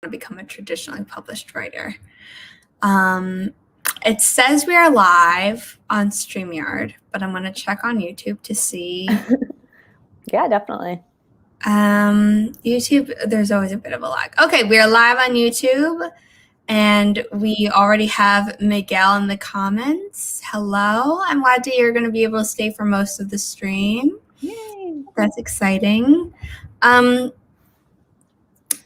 to become a traditionally published writer. It says we are live on StreamYard, but I'm going to check on YouTube to see. Yeah, definitely. YouTube, there's always a bit of a lag. Okay, we are live on YouTube, and we already have Miguel in the comments. Hello. I'm glad that you're going to be able to stay for most of the stream. Yay. That's exciting.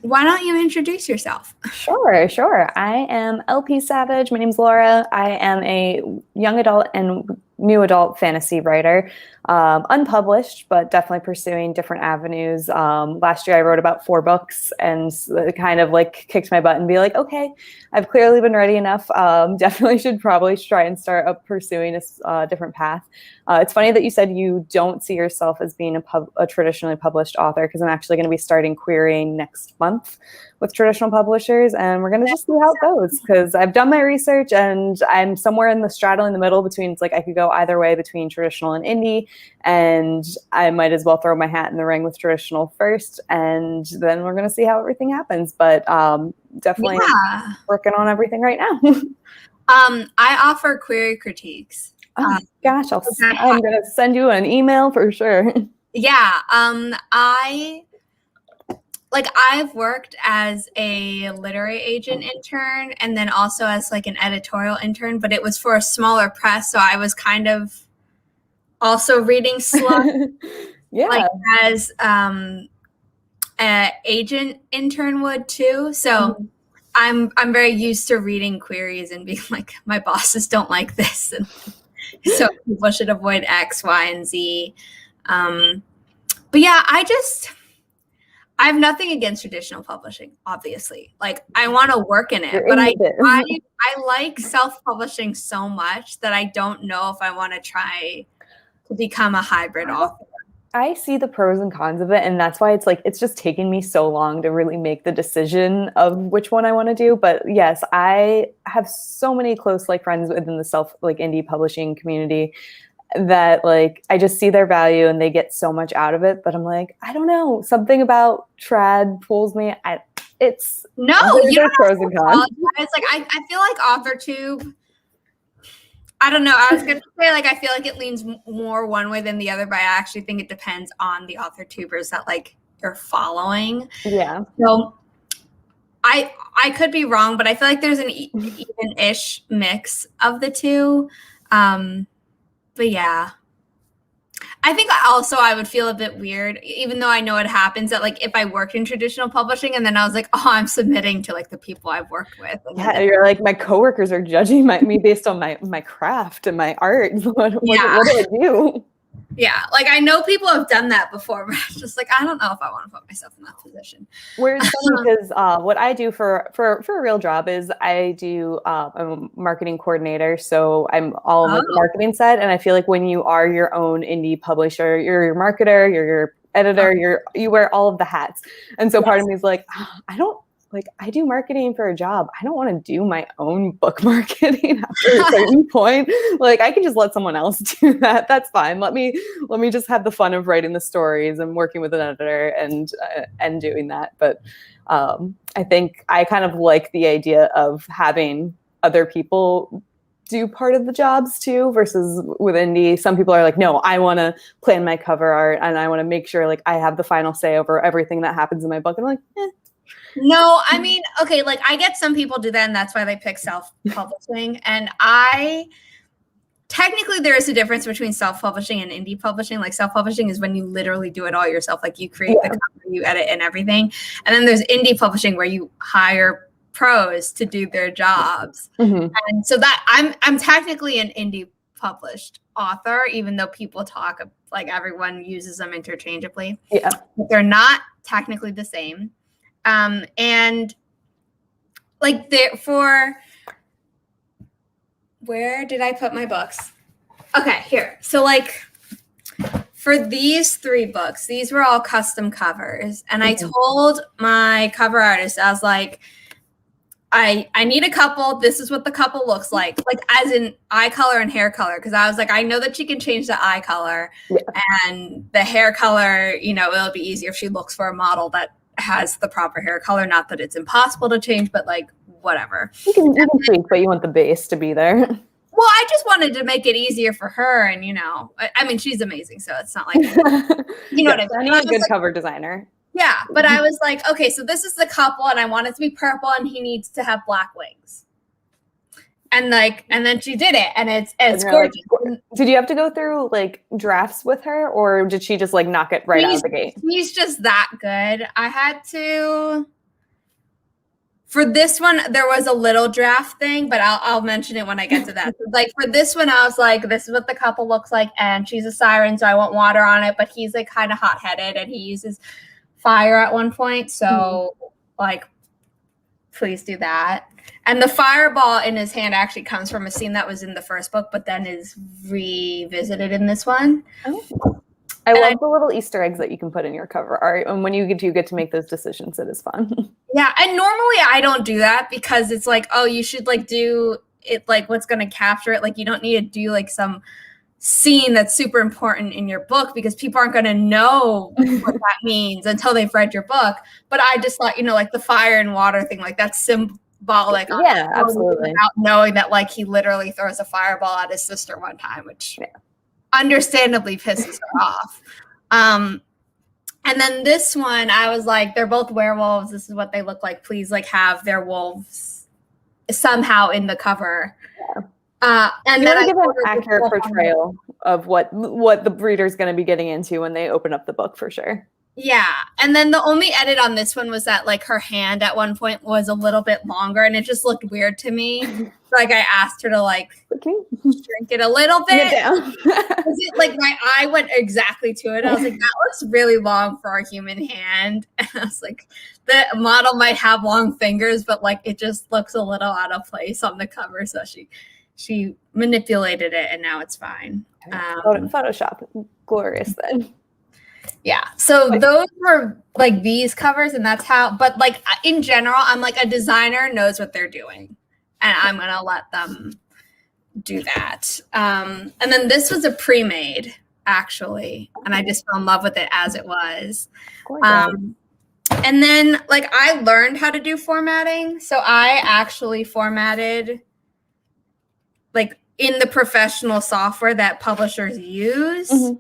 Why don't you introduce yourself? Sure. I am LP Savage. My name's Laura. I am a young adult and new adult fantasy writer, unpublished, but definitely pursuing different avenues. Last year I wrote about 4 books, and it kind of like kicked my butt and be like, okay, I've clearly been ready enough. Definitely should probably try and start up pursuing a different path. It's funny that you said you don't see yourself as being a traditionally published author, because I'm actually going to be starting querying next month with traditional publishers, and we're going to just see how it goes, because I've done my research and I'm somewhere in the straddle in the middle between, it's like I could go either way between traditional and indie, and I might as well throw my hat in the ring with traditional first, and then we're going to see how everything happens. But definitely working on everything right now. I offer query critiques. Oh gosh, I'm going to send you an email for sure. Yeah. I've worked as a literary agent intern, and then also as like an editorial intern, but it was for a smaller press, so I was kind of also reading slow. Yeah. Like as an agent intern would too. So I'm very used to reading queries and being like, my bosses don't like this, and so people should avoid X, Y, and Z. But yeah, I have nothing against traditional publishing, obviously. Like, I want to work in it, but I like self-publishing so much that I don't know if I want to try to become a hybrid author. I see the pros and cons of it, and that's why it's just taken me so long to really make the decision of which one I want to do. But yes, I have so many close friends within the indie publishing community that I just see their value and they get so much out of it. But I'm like, I don't know, something about trad pulls me. You don't pros and cons. It's like I feel like AuthorTube, I don't know. I was going to say I feel like it leans more one way than the other, but I actually think it depends on the AuthorTubers that you're following. Yeah. So I could be wrong, but I feel like there's an even-ish mix of the two. But yeah, I think also I would feel a bit weird, even though I know it happens, that if I worked in traditional publishing and then I was like, oh, I'm submitting to the people I've worked with. Yeah, you're like, my coworkers are judging me based on my craft and my art. What do I do? Yeah, I know people have done that before, but it's just I don't know if I want to put myself in that position. Where it's funny because what I do for a real job is I'm a marketing coordinator, so I'm all on the marketing side, and I feel like when you are your own indie publisher, you're your marketer, you're your editor, you wear all of the hats, and so part of me is like, I do marketing for a job. I don't want to do my own book marketing after a certain point. I can just let someone else do that. That's fine. Let me just have the fun of writing the stories and working with an editor and doing that. But I think I kind of like the idea of having other people do part of the jobs too, versus with indie. Some people are like, no, I want to plan my cover art and I want to make sure I have the final say over everything that happens in my book. And I'm like, No, I mean, okay, I get some people do that, and that's why they pick self-publishing. And technically there is a difference between self-publishing and indie publishing. Self-publishing is when you literally do it all yourself. You create the cover, you edit and everything. And then there's indie publishing where you hire pros to do their jobs. Mm-hmm. And so that I'm technically an indie published author, even though people talk everyone uses them interchangeably. Yeah. They're not technically the same. And where did I put my books? Okay, here. So for these 3 books, these were all custom covers. And I told my cover artist, I was like, I need a couple. This is what the couple looks like as in eye color and hair color. Cause I was like, I know that she can change the eye color and the hair color, it'll be easier if she looks for a model that has the proper hair color. Not that it's impossible to change, but like whatever. You can tweak, but you want the base to be there. Well, I just wanted to make it easier for her, and I mean, she's amazing, so it's not like you know what I mean. I need a good cover designer. Yeah, but I was like, okay, so this is the couple, and I want it to be purple, and he needs to have black wings. And then she did it, and it's gorgeous. Like, did you have to go through like drafts with her, or did she just like knock it right out of the gate? She's just that good. I had to. For this one, there was a little draft thing, but I'll mention it when I get to that. Like for this one, I was like, this is what the couple looks like, and she's a siren, so I want water on it, but he's like kind of hot-headed, and he uses fire at one point, so like, please do that. And the fireball in his hand actually comes from a scene that was in the first book, but then is revisited in this one. Oh. I love the little Easter eggs that you can put in your cover art. And when you get to make those decisions, it is fun. Yeah. And normally I don't do that because it's like, oh, you should like do it like what's going to capture it. Like you don't need to do like some scene that's super important in your book because people aren't going to know what that means until they've read your book. But I just thought, like the fire and water thing, like that's symbolic. Yeah, absolutely. Without knowing that like he literally throws a fireball at his sister one time, which understandably pisses her off. And then this one, I was like, they're both werewolves. This is what they look like. Please like have their wolves somehow in the cover. Yeah. And then I give an accurate portrayal of what the reader's going to be getting into when they open up the book for sure. Yeah. And then the only edit on this one was that like her hand at one point was a little bit longer and it just looked weird to me. Like I asked her to like shrink it a little bit. Like my eye went exactly to it. I was like, that looks really long for a human hand. And I was like, the model might have long fingers, but like it just looks a little out of place on the cover. So she manipulated it and now it's fine. Photoshop. Glorious then. Yeah. So those were like these covers and that's how, but like in general, I'm like a designer knows what they're doing and I'm going to let them do that. And then this was a pre-made actually. And I just fell in love with it as it was. And then like I learned how to do formatting. So I actually formatted like in the professional software that publishers use. Mm-hmm.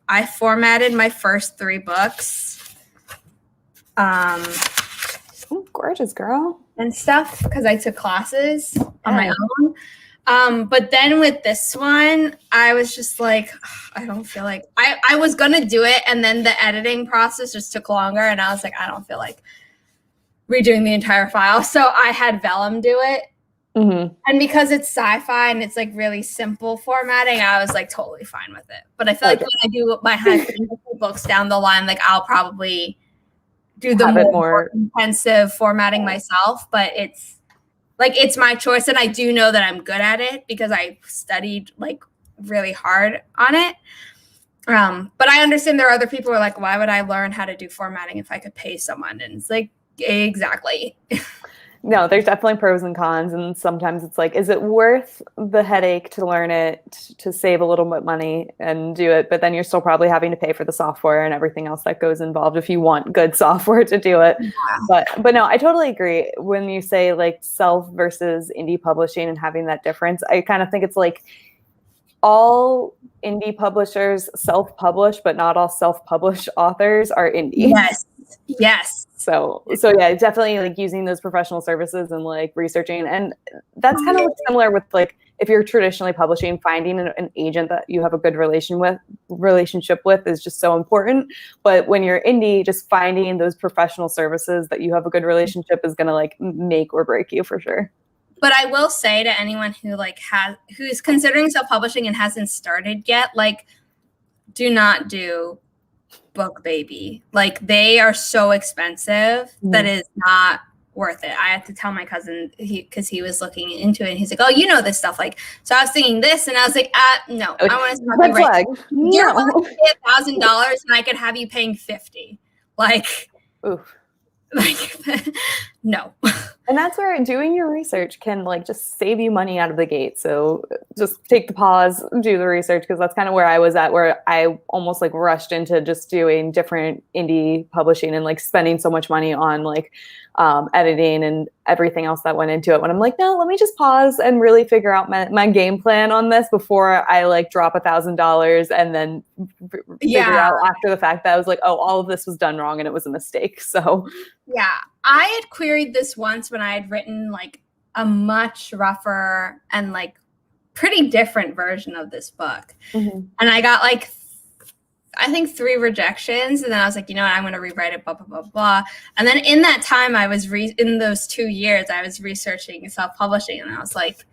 I formatted my first 3 books. Gorgeous, girl. And stuff, because I took classes on my own. But then with this one, I was just like, I don't feel like... I was going to do it, and then the editing process just took longer, and I was like, I don't feel like redoing the entire file. So I had Vellum do it. Mm-hmm. And because it's sci-fi and it's like really simple formatting, I was like totally fine with it. But I feel like when I do my high books down the line, like I'll probably do the more intensive formatting myself. But it's my choice, and I do know that I'm good at it because I studied like really hard on it. But I understand there are other people who are like, why would I learn how to do formatting if I could pay someone? And it's like, exactly. No, there's definitely pros and cons. And sometimes it's like, is it worth the headache to learn it, to save a little bit money and do it? But then you're still probably having to pay for the software and everything else that goes involved if you want good software to do it. Yeah. But no, I totally agree. When you say like self versus indie publishing and having that difference, I kind of think it's like all indie publishers self-publish, but not all self-published authors are indie. Yes. So yeah, definitely like using those professional services and like researching. And that's kind of similar with like, if you're traditionally publishing, finding an agent that you have a good relationship with is just so important. But when you're indie, just finding those professional services that you have a good relationship is going to like make or break you for sure. But I will say to anyone who like who's considering self-publishing and hasn't started yet, like, do not do Book Baby. Like, they are so expensive that is not worth it. I had to tell my cousin because he was looking into it, and he's like, "Oh, you know this stuff." Like, so I was thinking this, and I was like, "No, I want to start right. You're willing to pay $1,000, and I could have you paying $50. Like, oof. Like, no. And that's where doing your research can like just save you money out of the gate. So just take the pause, do the research, because that's kind of where I was at, where I almost like rushed into just doing different indie publishing and like spending so much money on like editing and everything else that went into it. When I'm like, no, let me just pause and really figure out my game plan on this before I like drop $1,000 and then figure out after the fact that I was like, oh, all of this was done wrong and it was a mistake. So yeah, I had queried this once when I had written like a much rougher and like pretty different version of this book. And I got like, I think 3 rejections. And then I was like, you know what, I'm going to rewrite it, blah, blah, blah, blah. And then in that time, I was in those 2 years, I was researching self-publishing. And I was like,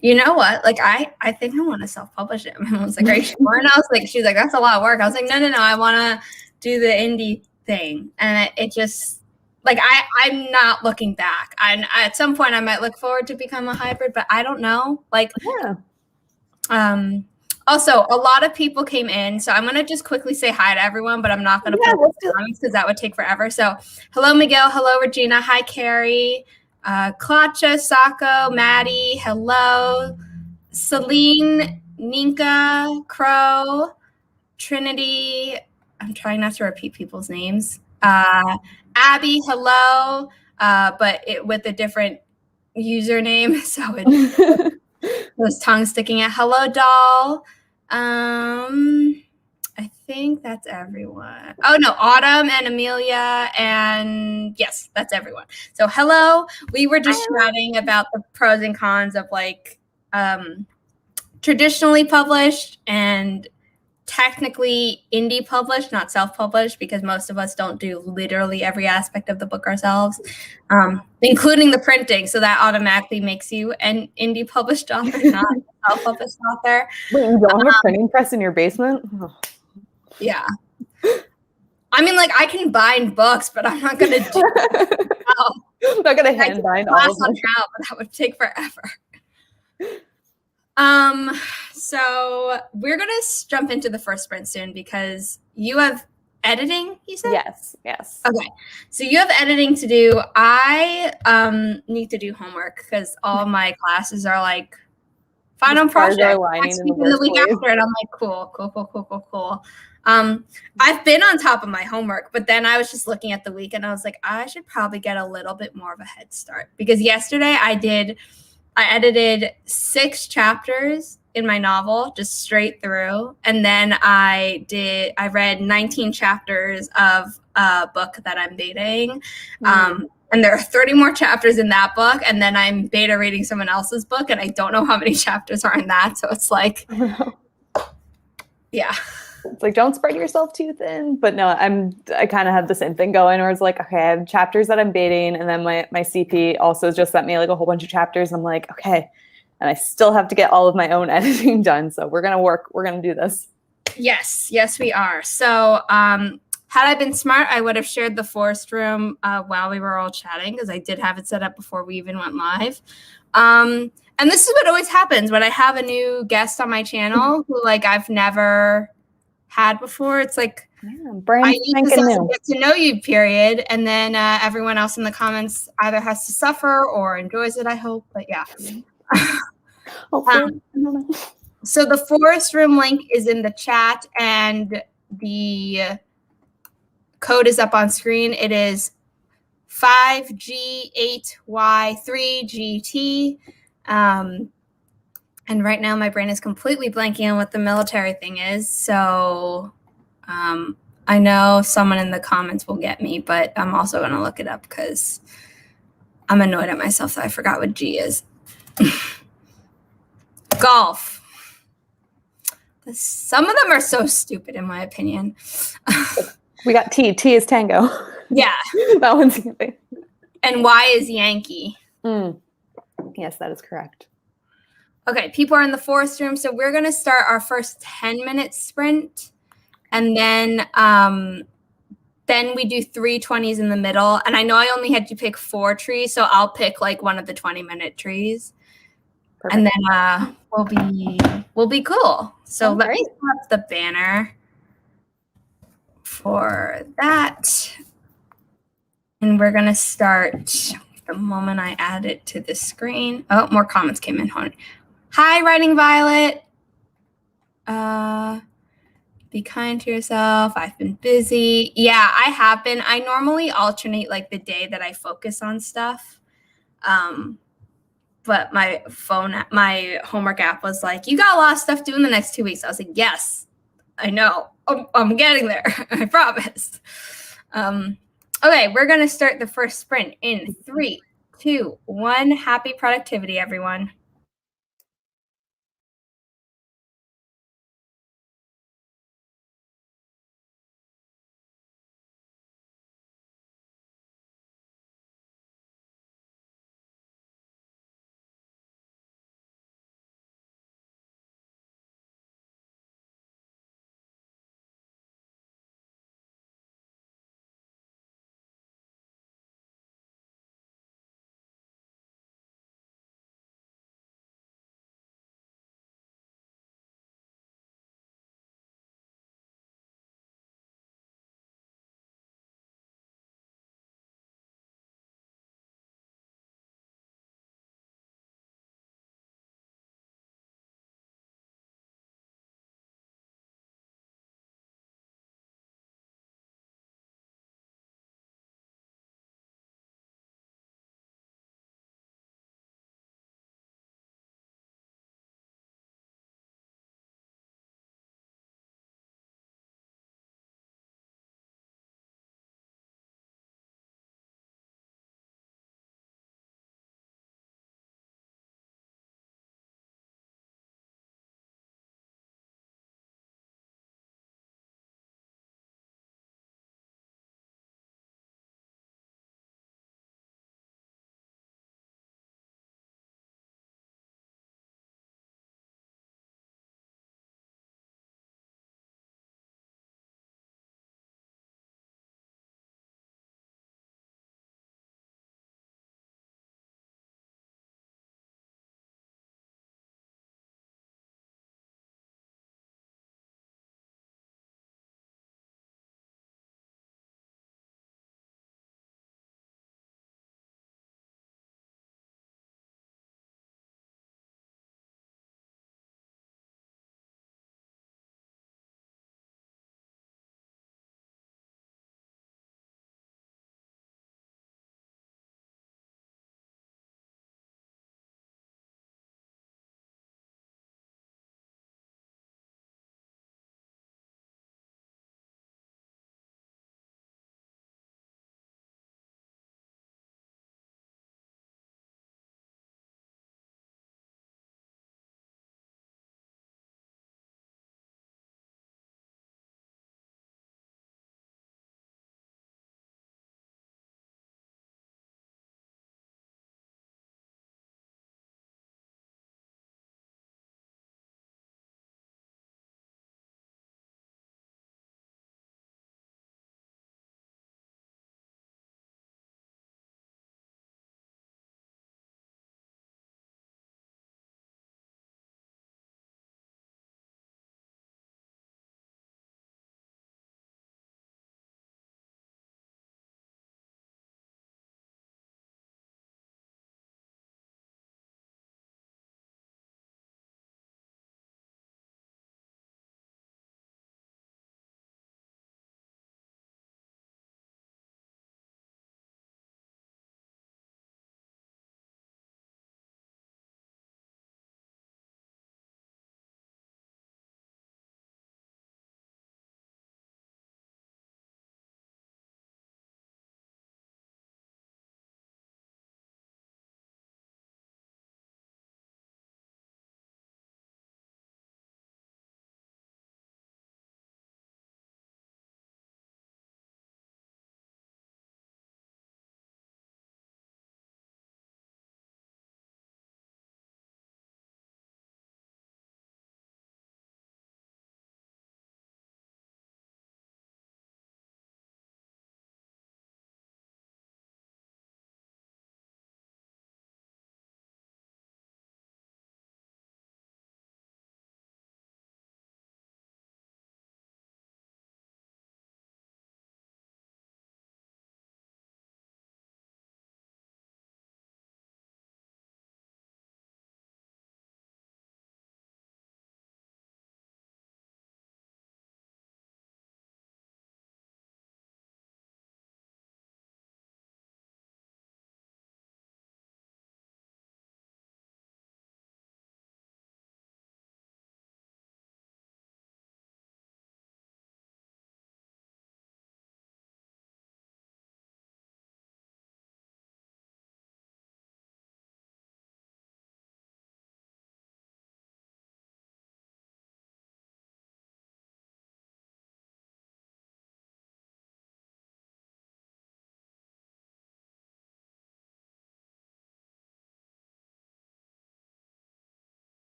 you know what? Like, I think I want to self-publish it. And I was like, are you sure? And I was like, she's like, that's a lot of work. I was like, no, I want to do the indie thing. And it just, like, I'm not looking back. At some point, I might look forward to become a hybrid, but I don't know. Like, also, a lot of people came in, so I'm going to just quickly say hi to everyone, but I'm not going to put the comments because that would take forever. So, hello, Miguel. Hello, Regina. Hi, Carrie. Klacha, Sako, Maddie. Hello. Celine, Ninka, Crow, Trinity. I'm trying not to repeat people's names. Abby, hello. But with a different username, so it was tongue sticking out. Hello, doll. I think that's everyone. Oh no, Autumn and Amelia, and yes, that's everyone. So hello. We were just chatting about the pros and cons of like traditionally published and technically indie published, not self-published, because most of us don't do literally every aspect of the book ourselves, including the printing. So that automatically makes you an indie published author, not a self-published author. Wait, you don't have a printing press in your basement? Oh. Yeah. I mean, like, I can bind books, but I'm not going to do it. I'm not going to hand bind all of them. But that would take forever. So we're going to jump into the first sprint soon because you have editing, you said? Yes. Okay. So you have editing to do. I need to do homework because all my classes are like final project the week after, and I'm like, cool. I've been on top of my homework, but then I was just looking at the week and I was like, I should probably get a little bit more of a head start because yesterday I edited 6 chapters in my novel just straight through. And then I read 19 chapters of a book that I'm betaing. And there are 30 more chapters in that book. And then I'm beta reading someone else's book. And I don't know how many chapters are in that. So it's like, yeah. It's like, don't spread yourself too thin. But no, I kind of have the same thing going where it's like, okay, I have chapters that I'm baiting. And then my CP also just sent me like a whole bunch of chapters. I'm like, okay. And I still have to get all of my own editing done. So we're going to do this. Yes, we are. So had I been smart, I would have shared the Forest Room while we were all chatting because I did have it set up before we even went live. And this is what always happens when I have a new guest on my channel who like I've never had before. It's like I use this as a get to know you period, and then everyone else in the comments either has to suffer or enjoys it, I hope. But yeah. So the Forest Room link is in the chat and the code is up on screen. It is 5G8Y3GT. And right now my brain is completely blanking on what the military thing is. So I know someone in the comments will get me, but I'm also going to look it up because I'm annoyed at myself that I forgot what G is. Golf. Some of them are so stupid, in my opinion. We got T. T is tango. Yeah. That one's good. And Y is Yankee. Yes, that is correct. Okay, people are in the Forest Room. So we're going to start our first 10-minute sprint. And then we do 3 20s in the middle. And I know I only had to pick 4 trees, so I'll pick like one of the 20-minute trees. Perfect. And then we'll be cool. So let me set up the banner for that. And we're going to start the moment I add it to the screen. Oh, more comments came in. Hi, Writing Violet. Be kind to yourself. I've been busy. Yeah, I have been. I normally alternate like the day that I focus on stuff. But my homework app was like, you got a lot of stuff due in the next 2 weeks. I was like, yes, I know. I'm getting there. I promise. Okay, we're going to start the first sprint in 3, 2, 1. Happy productivity, everyone.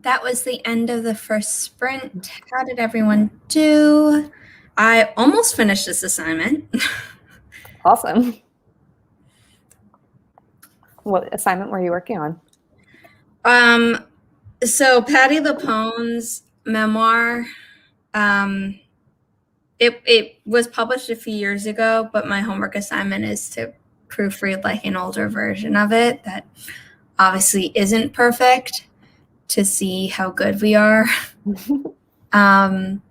that was the end of the first sprint. How did everyone do? I almost finished this assignment. Awesome. What assignment were you working on? So Patti LuPone's memoir, it was published a few years ago, but my homework assignment is to proofread like an older version of it that obviously isn't perfect, to see how good we are. And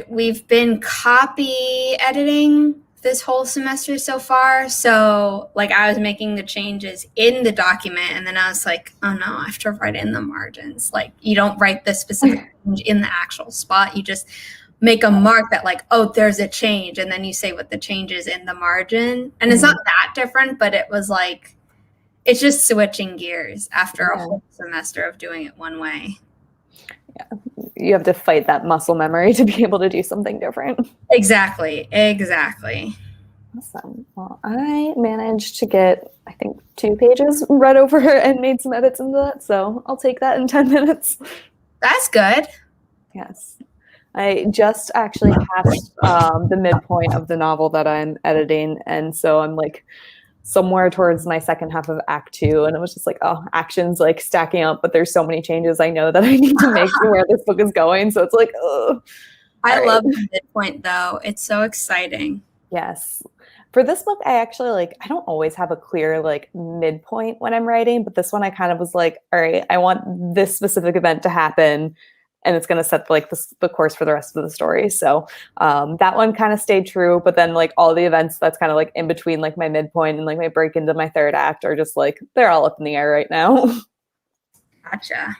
we've been copy editing this whole semester so far. So like I was making the changes in the document and then I was like, oh no, I have to write in the margins. Like you don't write the specific change in the actual spot. You just make a mark that like, oh, there's a change. And then you say what the change is in the margin. And it's not that different, but it was like, it's just switching gears after a whole semester of doing it one way. Yeah, you have to fight that muscle memory to be able to do something different. Exactly. Awesome. Well, I managed to get, I think, 2 pages read over and made some edits into that, so I'll take that in 10 minutes. That's good. Yes. I just actually passed the midpoint of the novel that I'm editing, and so I'm like somewhere towards my second half of Act 2, and it was just like, oh, action's like stacking up, but there's so many changes I know that I need to make to where this book is going, so it's like, oh. I love the midpoint, though. It's so exciting. Yes. For this book, I actually I don't always have a clear midpoint when I'm writing, but this one I kind of was like, all right, I want this specific event to happen, and it's going to set the course for the rest of the story. So that one kind of stayed true, but then all the events that's kind of in between my midpoint and my break into my third act are just they're all up in the air right now. Gotcha.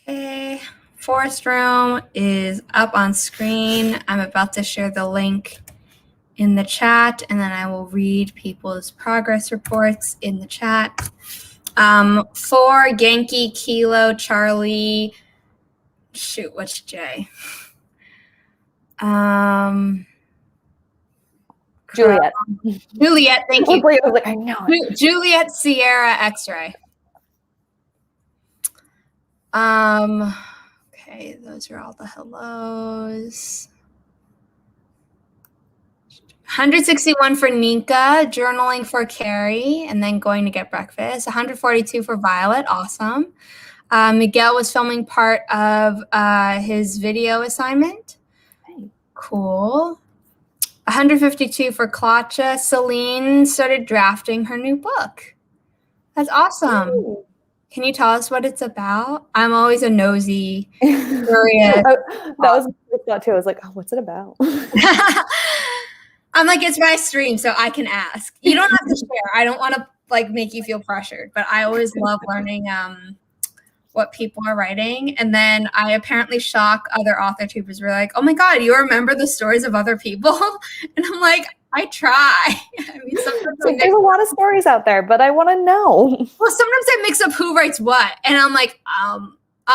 Okay, Forest Room is up on screen. I'm about to share the link in the chat, and then I will read people's progress reports in the chat. For Yankee, Kilo, Charlie, shoot, what's J? Juliet. Juliet, thank you. I was like, I know it. Juliet, Sierra, X-ray. Okay, those are all the hellos. 161 for Nika, journaling for Carrie, and then going to get breakfast. 142 for Violet, awesome. Miguel was filming part of his video assignment. Cool. 152 for Klacha. Celine started drafting her new book. That's awesome. Ooh. Can you tell us what it's about? I'm always a nosy, curious. That was my thought too. I was like, oh, what's it about? I'm like, it's my stream, so I can ask. You don't have to share. I don't want to make you feel pressured, but I always love learning what people are writing. And then I apparently shock other author tubers who are like, oh my God, you remember the stories of other people? And I'm like, I try. I mean, sometimes there's a lot of stories out there, but I want to know. Well, sometimes I mix up who writes what. And I'm like, I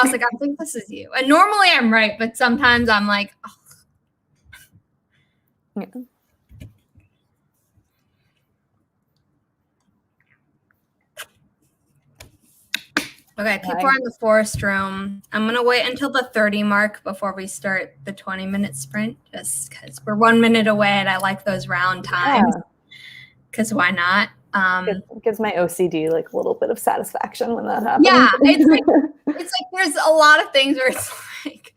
was like, I think this is you. And normally I'm right, but sometimes I'm like, oh. Yeah. Okay, people are in the Forest Room. I'm going to wait until the 30 mark before we start the 20-minute sprint, just because we're 1 minute away, and I like those round times, because why not? It gives my OCD a little bit of satisfaction when that happens. Yeah, it's like there's a lot of things where it's like,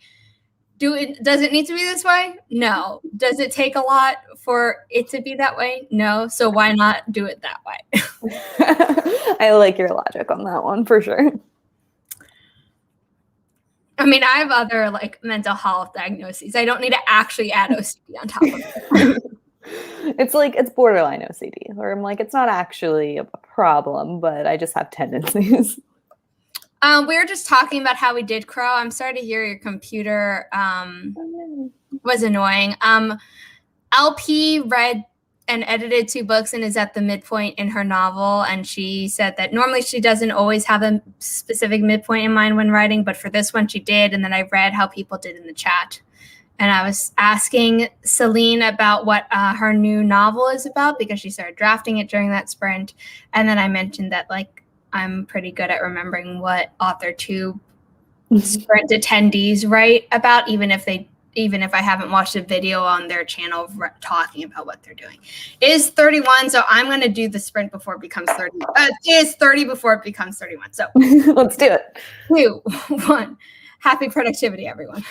does it need to be this way? No. Does it take a lot for it to be that way? No. So why not do it that way? I like your logic on that one for sure. I mean, I have other mental health diagnoses. I don't need to actually add OCD on top of it. It's borderline OCD, where I'm like, it's not actually a problem, but I just have tendencies. We were just talking about how we did Crow. I'm sorry to hear your computer was annoying. LP read and edited 2 books and is at the midpoint in her novel. And she said that normally she doesn't always have a specific midpoint in mind when writing, but for this one she did. And then I read how people did in the chat. and I was asking Celine about what her new novel is about because she started drafting it during that sprint. And then I mentioned that like I'm pretty good at remembering what AuthorTube sprint attendees write about, even if I haven't watched a video on their channel talking about what they're doing. It is 31, so I'm going to do the sprint before it becomes 30. It is 30 before it becomes 31. So let's do it. 2, 1. Happy productivity, everyone.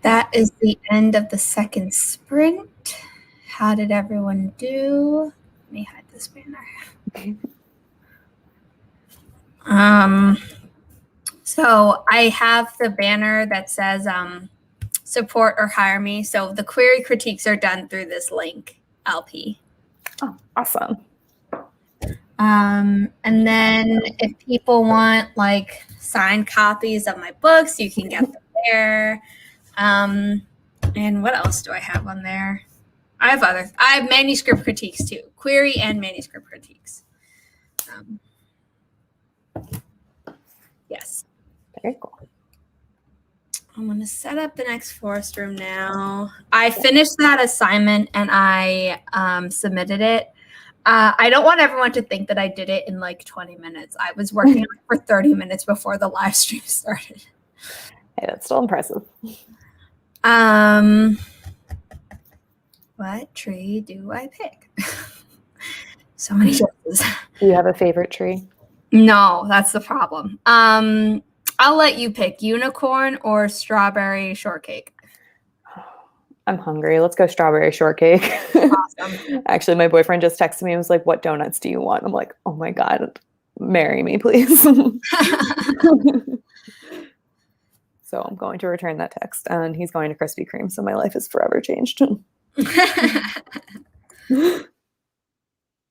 That is the end of the second sprint. How did everyone do? Let me hide this banner. So I have the banner that says support or hire me. So the query critiques are done through this link, LP. Oh, awesome. And then if people want like signed copies of my books, you can get them there. And what else do I have on there? I have manuscript critiques too, query and manuscript critiques. Yes. Very cool. I'm going to set up the next forest room now. I finished that assignment and I submitted it. I don't want everyone to think that I did it in like 20 minutes. I was working on it for 30 minutes before the live stream started. Hey, that's still impressive. What tree do I pick? So many choices. Do you have a favorite tree? No, that's the problem. I'll let you pick unicorn or strawberry shortcake. I'm hungry. Let's go strawberry shortcake. Awesome. Actually, my boyfriend just texted me and was like, what donuts do you want? I'm like, oh my God, marry me, please. So I'm going to return that text and he's going to Krispy Kreme. So my life is forever changed.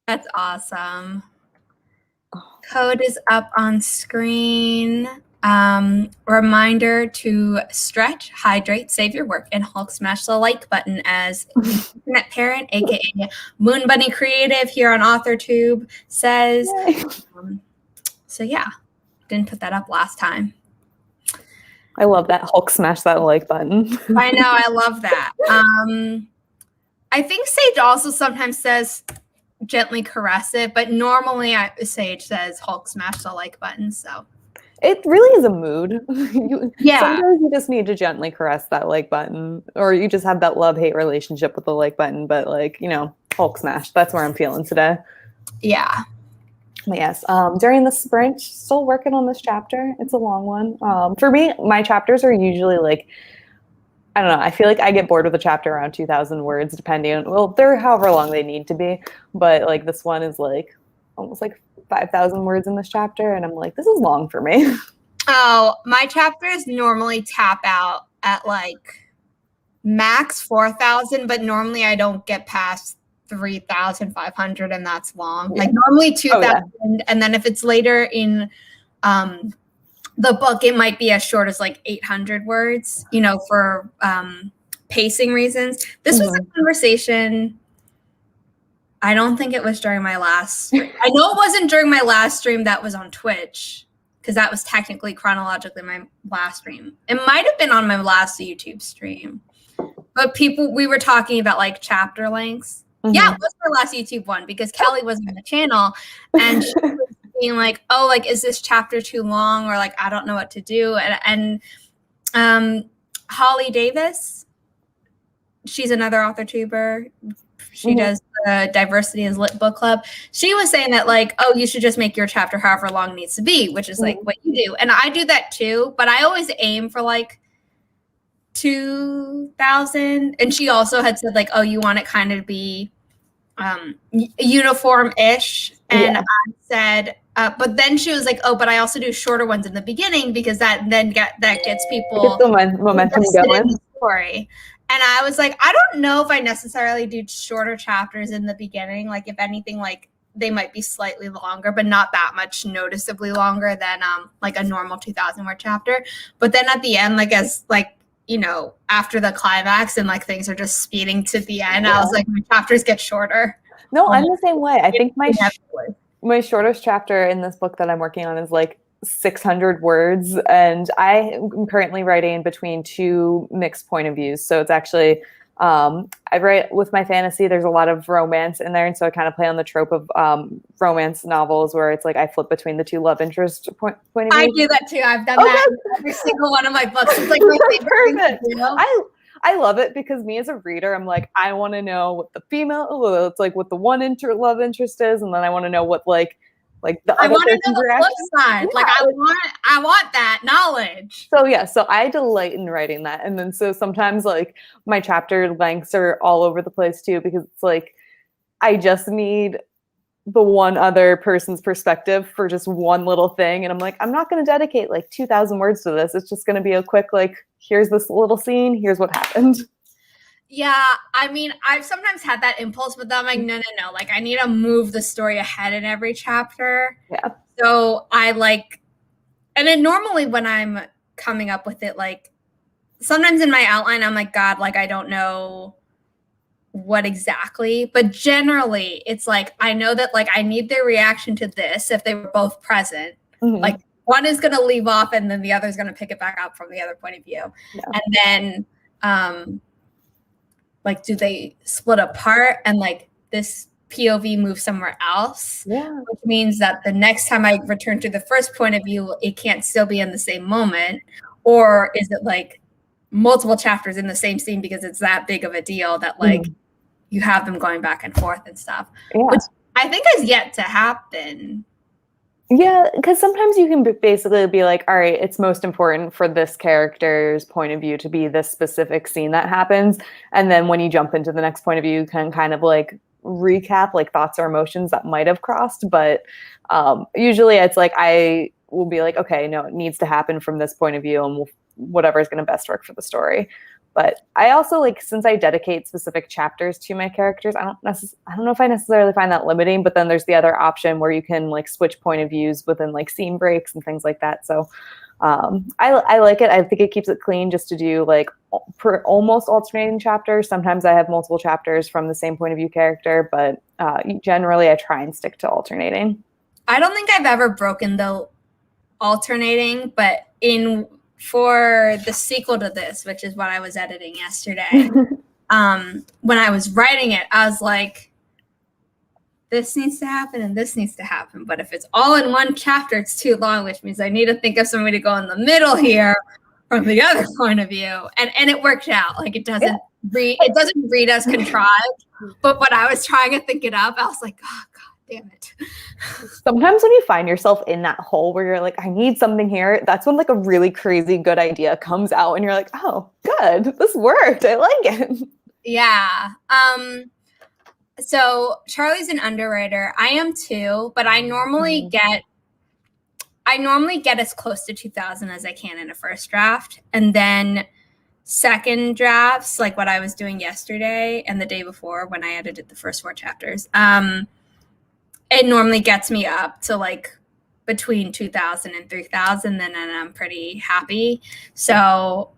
That's awesome. Code is up on screen. Reminder to stretch, hydrate, save your work, and Hulk smash the like button as Internet Parent, aka Moon Bunny Creative here on AuthorTube says. So yeah, didn't put that up last time. I love that. Hulk smash that like button. I know, I love that. I think Sage also sometimes says gently caress it, but normally Sage says Hulk smash the like button. So it really is a mood. Yeah. Sometimes you just need to gently caress that like button, or you just have that love-hate relationship with the like button. But like, you know, Hulk smash. That's where I'm feeling today. Yeah. But yes, during the sprint, still working on this chapter. It's a long one. For me, my chapters are usually like, I don't know. I feel like I get bored with a chapter around 2,000 words, depending on, well, they're however long they need to be. But like this one is like almost like 5,000 words in this chapter. And I'm like, this is long for me. Oh, my chapters normally tap out at like max 4,000, but normally I don't get past 3,500 and that's long. Yeah. Like normally 2,000. Yeah. And then if it's later in the book, it might be as short as like 800 words, you know, for pacing reasons. This was a conversation. I don't think it was during my last stream. I know it wasn't during my last stream that was on Twitch, because that was technically chronologically my last stream. It might have been on my last YouTube stream. But we were talking about like chapter lengths. Yeah, it was my last YouTube one because Kelly was on the channel and she was being like, oh, like, is this chapter too long? Or like, I don't know what to do. And Holly Davis, she's another AuthorTuber. She does the Diversity is Lit book club. She was saying that like, oh, you should just make your chapter however long it needs to be, which is like what you do. And I do that too, but I always aim for like 2,000. And she also had said like, oh, you want it kind of to be uniform-ish. And I said, but then she was like, oh, but I also do shorter ones in the beginning because that gets people the momentum going. In the story. And I was like, I don't know if I necessarily do shorter chapters in the beginning. Like if anything, like they might be slightly longer, but not that much noticeably longer than like a normal 2,000 word chapter. But then at the end, like as like, you know, after the climax and like things are just speeding to the end, I was like, my chapters get shorter. No, I'm the same way. I think my shortest chapter in this book that I'm working on is like 600 words, and I am currently writing between two mixed point of views. So it's actually I write with my fantasy. There's a lot of romance in there, and so I kind of play on the trope of romance novels where it's like I flip between the two love interest point of view. I do that too. I've done that in every single one of my books. It's like my favorite thing to do. I love it because me as a reader, I'm like, I want to know what the female, it's like what the one love interest is, and then I want to know what like the other person's reaction. Flip side. Yeah. Like I want that knowledge. So yeah, so I delight in writing that, and then so sometimes like my chapter lengths are all over the place too because it's like I just need the one other person's perspective for just one little thing, and I'm like, I'm not going to dedicate like 2,000 words to this. It's just going to be a quick like, here's this little scene, here's what happened. Yeah, I mean, I've sometimes had that impulse, but I'm like, no. Like, I need to move the story ahead in every chapter. Yeah. So I like, and then normally when I'm coming up with it, like, sometimes in my outline, I'm like, God, like, I don't know what exactly, but generally it's like, I know that like, I need their reaction to this if they were both present. Mm-hmm. Like, one is going to leave off and then the other is going to pick it back up from the other point of view. Yeah. And then, like, do they split apart and like this POV move somewhere else? Yeah. Which means that the next time I return to the first point of view, it can't still be in the same moment. Or is it like multiple chapters in the same scene because it's that big of a deal that like you have them going back and forth and stuff, which I think has yet to happen. Yeah, because sometimes you can basically be like, all right, it's most important for this character's point of view to be this specific scene that happens. And then when you jump into the next point of view, you can kind of like recap like thoughts or emotions that might have crossed. But usually it's like I will be like, okay, no, it needs to happen from this point of view and whatever is going to best work for the story. But I also like, since I dedicate specific chapters to my characters, I don't know if I necessarily find that limiting, but then there's the other option where you can like switch point of views within like scene breaks and things like that. So I like it. I think it keeps it clean just to do like almost alternating chapters. Sometimes I have multiple chapters from the same point of view character, but generally I try and stick to alternating. I don't think I've ever broken the alternating, but for the sequel to this, which is what I was editing yesterday, when I was writing it, I was like, this needs to happen and this needs to happen. But if it's all in one chapter, it's too long, which means I need to think of somebody to go in the middle here from the other point of view. And it worked out. Like it doesn't read as contrived. But when I was trying to think it up, I was like, oh God. Damn it. Sometimes when you find yourself in that hole where you're like, I need something here, that's when like a really crazy good idea comes out and you're like, oh, good, this worked. I like it. Yeah. So Charlie's an underwriter. I am too, but I normally get as close to 2000 as I can in a first draft. And then second drafts, like what I was doing yesterday and the day before when I edited the first 4 chapters, it normally gets me up to like between 2,000 and 3,000, then I'm pretty happy. So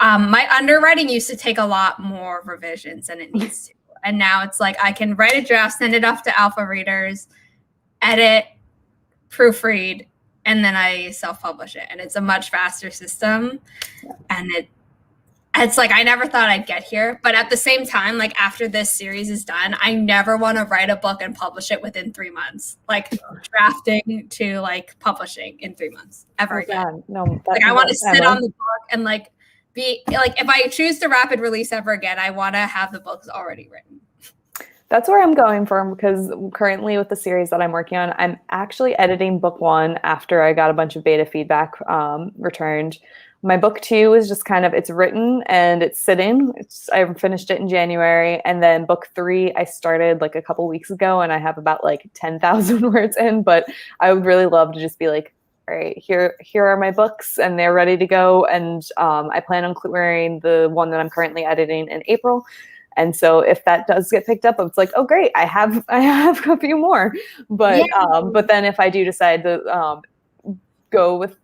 my underwriting used to take a lot more revisions than it needs to. And now it's like I can write a draft, send it off to alpha readers, edit, proofread, and then I self-publish it. And it's a much faster system. And it's like I never thought I'd get here, but at the same time, like after this series is done, I never want to write a book and publish it within 3 months. Like drafting to like publishing in 3 months ever again. No, like I want to sit on the book and like be like if I choose to rapid release ever again, I want to have the books already written. That's where I'm going from because currently with the series that I'm working on, I'm actually editing book 1 after I got a bunch of beta feedback returned. My book 2 is just kind of, it's written and it's sitting. I finished it in January. And then book 3, I started like a couple weeks ago and I have about like 10,000 words in, but I would really love to just be like, all right, here are my books and they're ready to go. And I plan on clearing the one that I'm currently editing in April. And so if that does get picked up, it's like, oh, great, I have a few more. But but then if I do decide to go with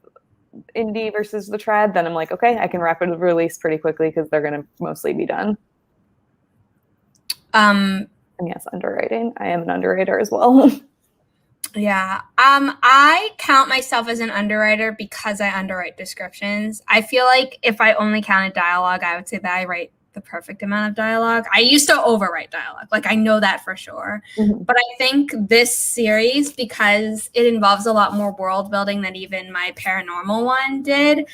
indie versus the trad, then I'm like, okay, I can rapid release pretty quickly because they're going to mostly be done. And yes, underwriting. I am an underwriter as well. Yeah. I count myself as an underwriter because I underwrite descriptions. I feel like if I only counted dialogue, I would say that I write the perfect amount of dialogue. I used to overwrite dialogue. Like, I know that for sure. Mm-hmm. But I think this series, because it involves a lot more world building than even my paranormal one did,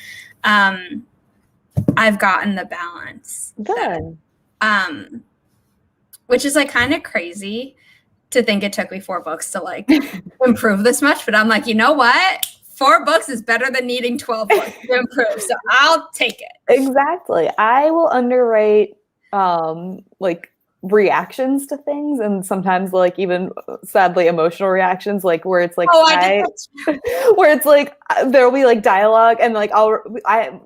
I've gotten the balance. Good. Which is like kind of crazy to think it took me 4 books to like improve this much, but I'm like, you know what? 4 books is better than needing 12 books to improve, so I'll take it. Exactly. I will underwrite like reactions to things, and sometimes like even sadly emotional reactions, like where it's like where it's like there'll be like dialogue and like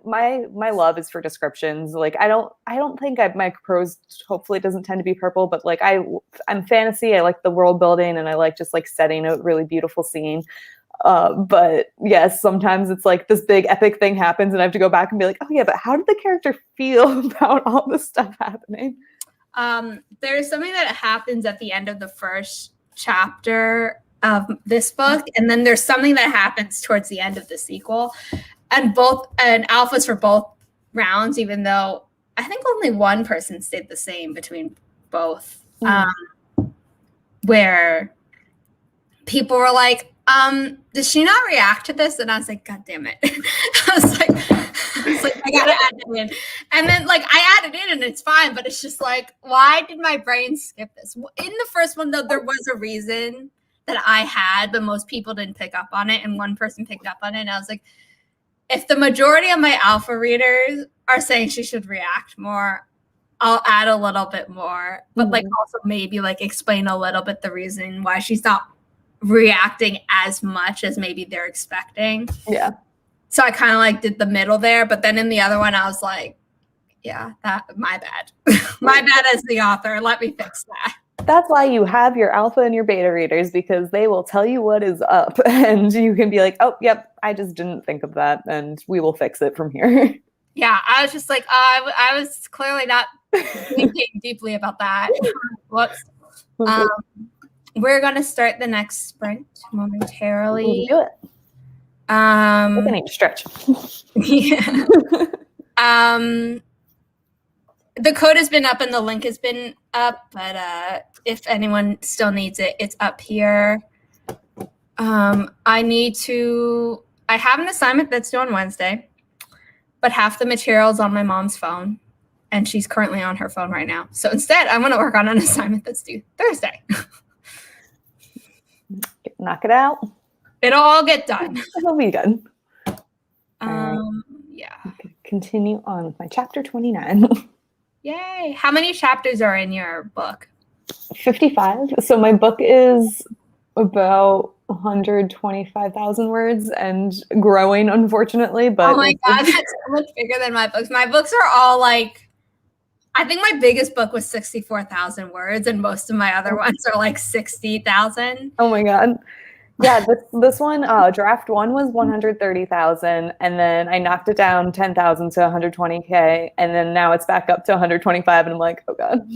my love is for descriptions. Like I don't think my prose hopefully doesn't tend to be purple, but like I'm fantasy. I like the world building and I like just like setting a really beautiful scene. But yes, sometimes it's like this big epic thing happens and I have to go back and be like, oh yeah, but how did the character feel about all this stuff happening? There's something that happens at the end of the first chapter of this book, and then there's something that happens towards the end of the sequel, and alphas for both rounds, even though I think only one person stayed the same between both. Where people were like, does she not react to this? And I was like, God damn it. I was like, I gotta add it in. And then like I added it and it's fine, but it's just like, why did my brain skip this? In the first one, though, there was a reason that I had, but most people didn't pick up on it, and one person picked up on it. And I was like, if the majority of my alpha readers are saying she should react more, I'll add a little bit more, but like also maybe like explain a little bit the reason why she's not reacting as much as maybe they're expecting. Yeah. So I kind of like did the middle there, but then in the other one, I was like, yeah, my bad. My bad as the author. Let me fix that. That's why you have your alpha and your beta readers, because they will tell you what is up and you can be like, oh, yep, I just didn't think of that and we will fix it from here. Yeah, I was just like, I was clearly not thinking deeply about that. Whoops. We're going to start the next sprint momentarily. We'll do it. I need to stretch. Yeah. The code has been up and the link has been up, but if anyone still needs it, it's up here. I have an assignment that's due on Wednesday, but half the material's on my mom's phone, and she's currently on her phone right now. So instead, I'm going to work on an assignment that's due Thursday. Knock it out. It'll all get done. It'll be done. Yeah. Continue on with my chapter 29. Yay. How many chapters are in your book? 55. So my book is about 125,000 words and growing, unfortunately. But oh my God, that's so much bigger than my books. My books are all like, I think my biggest book was 64,000 words, and most of my other ones are like 60,000. Oh my God. Yeah, this one, draft 1 was 130,000, and then I knocked it down 10,000 to 120K, and then now it's back up to 125, and I'm like, oh God.